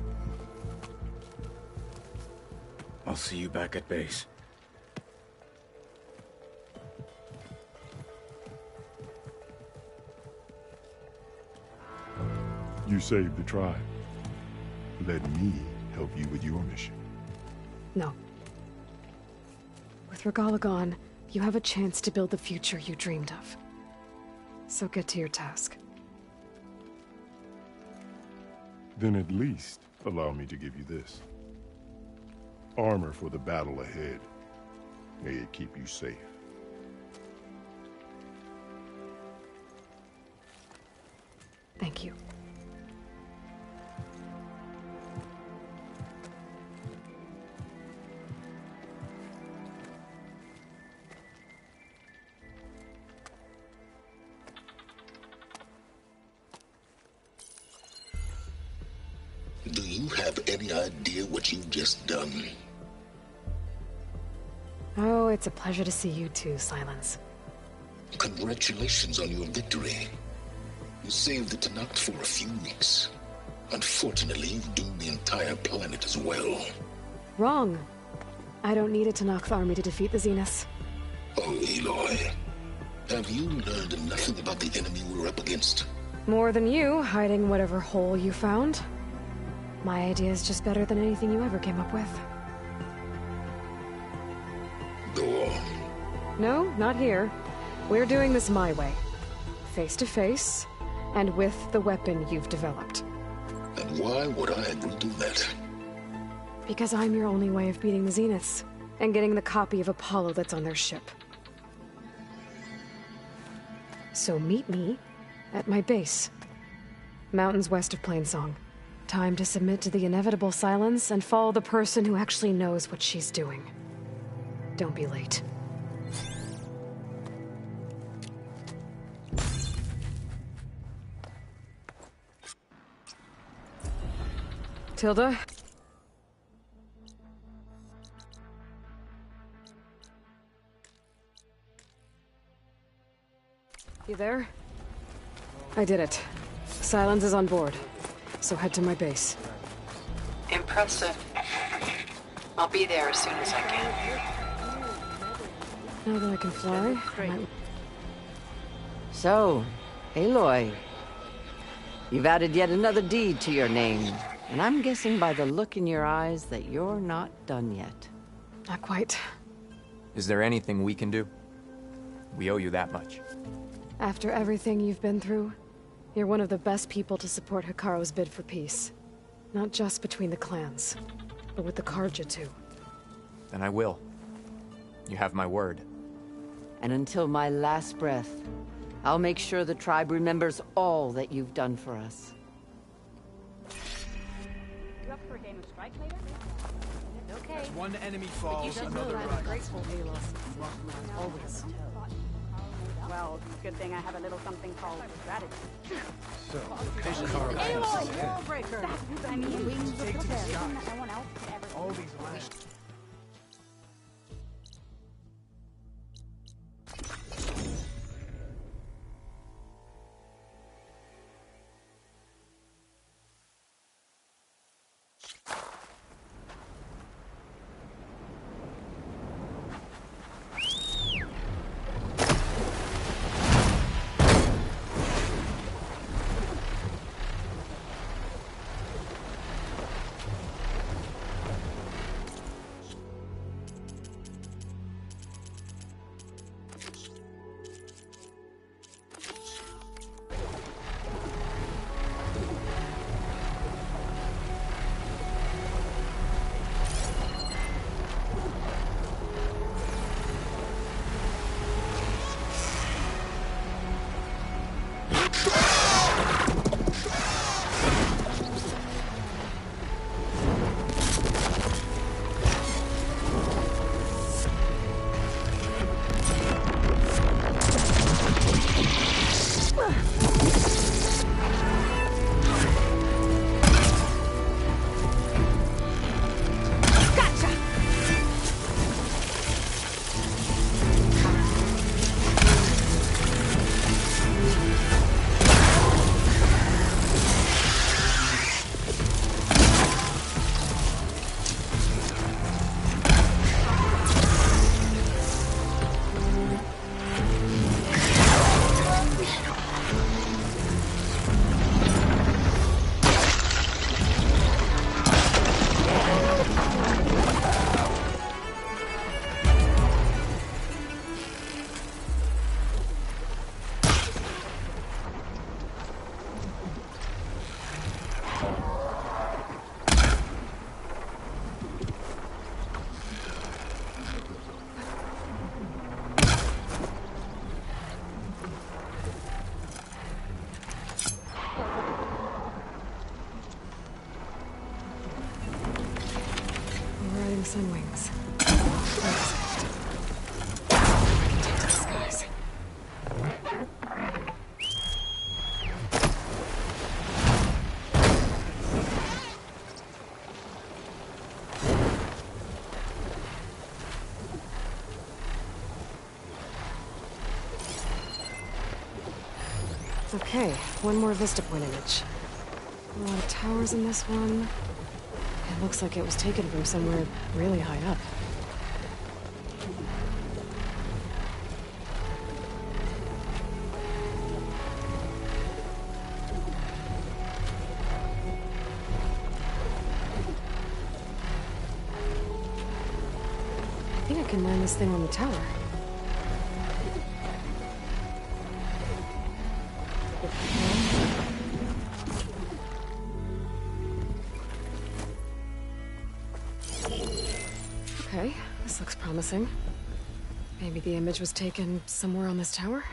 I'll see you back at base. You saved the tribe. Let me help you with your mission. No. With Regalla gone, you have a chance to build the future you dreamed of. So get to your task. Then at least allow me to give you this. Armor for the battle ahead. May it keep you safe. Thank you. Do you have any idea what you've just done? Oh, it's a pleasure to see you too, Silence. Congratulations on your victory. You saved the Tenakth for a few weeks. Unfortunately, you've doomed the entire planet as well. Wrong. I don't need a Tenakth army to defeat the Zeniths. Oh, Aloy. Have you learned nothing about the enemy we're up against? More than you, hiding whatever hole you found. My idea is just better than anything you ever came up with. Go on. No, not here. We're doing this my way. Face to face, and with the weapon you've developed. And why would I agree to that? Because I'm your only way of beating the Zeniths, and getting the copy of Apollo that's on their ship. So meet me at my base. Mountains west of Plainsong. Time to submit to the inevitable silence and follow the person who actually knows what she's doing. Don't be late. Tilda? You there? I did it. Silence is on board, so head to my base. Impressive. I'll be there as soon as I can. Now that I can fly, I might... So, Aloy, you've added yet another deed to your name, and I'm guessing by the look in your eyes that you're not done yet. Not quite. Is there anything we can do? We owe you that much. After everything you've been through, you're one of the best people to support Hekarro's bid for peace. Not just between the clans, but with the Carja too. Then I will. You have my word. And until my last breath, I'll make sure the tribe remembers all that you've done for us. You up for a game of strike later? Okay. As one enemy falls, another rises. Grateful, Always. Well, good thing I have a little something called strategy. So, Aloy, wall breaker. I mean, wings of take to the protection skies. that no one else could ever. All these last. Okay, one more Vista Point image. A lot of towers in this one. It looks like it was taken from somewhere really high up. I think I can land this thing on the tower. Okay, this looks promising. Maybe the image was taken somewhere on this tower?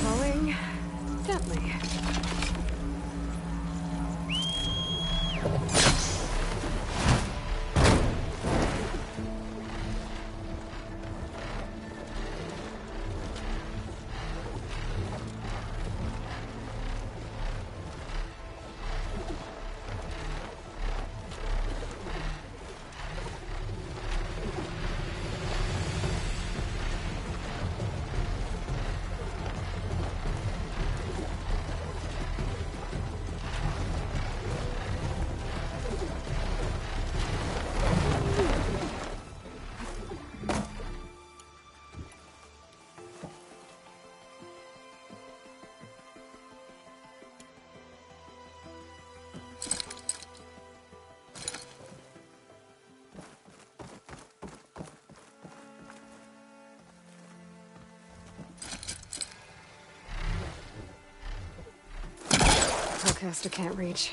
Falling gently. Hellcaster can't reach.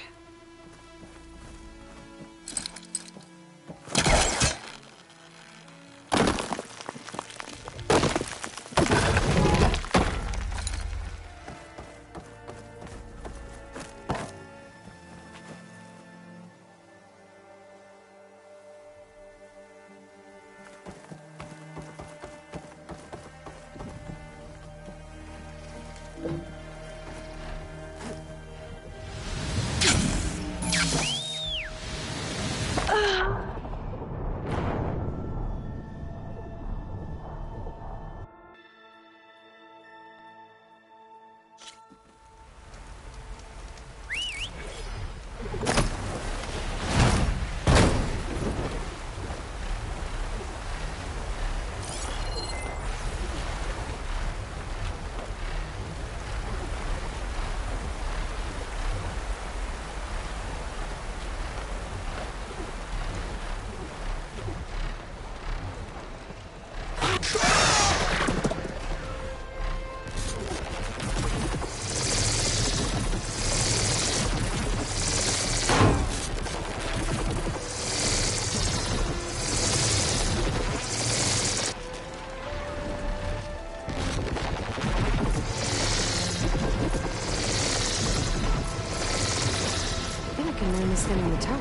Thing on the tower.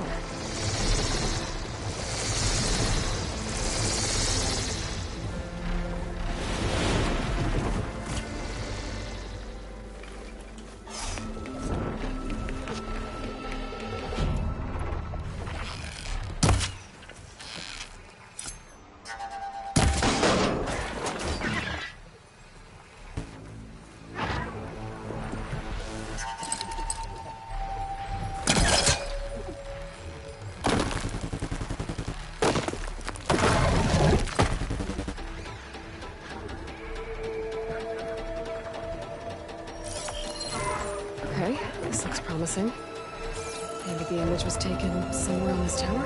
This looks promising. Maybe the image was taken somewhere on this tower?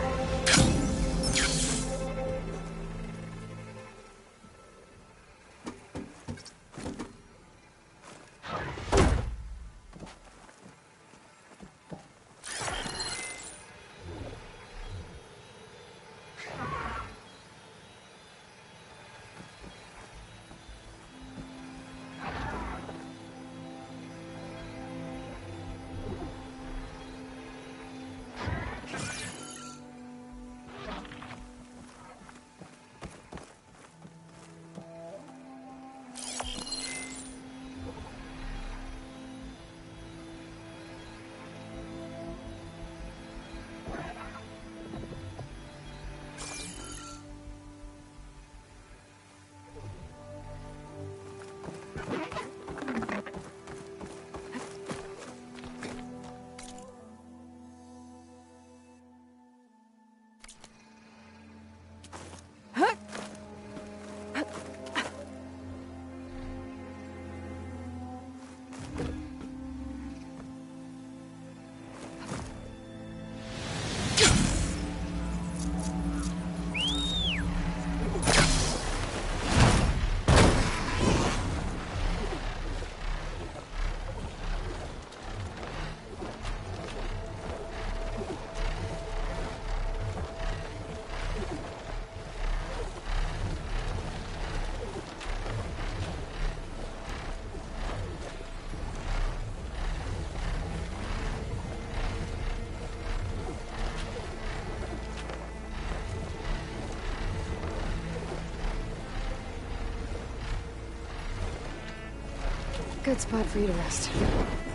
Good spot for you to rest.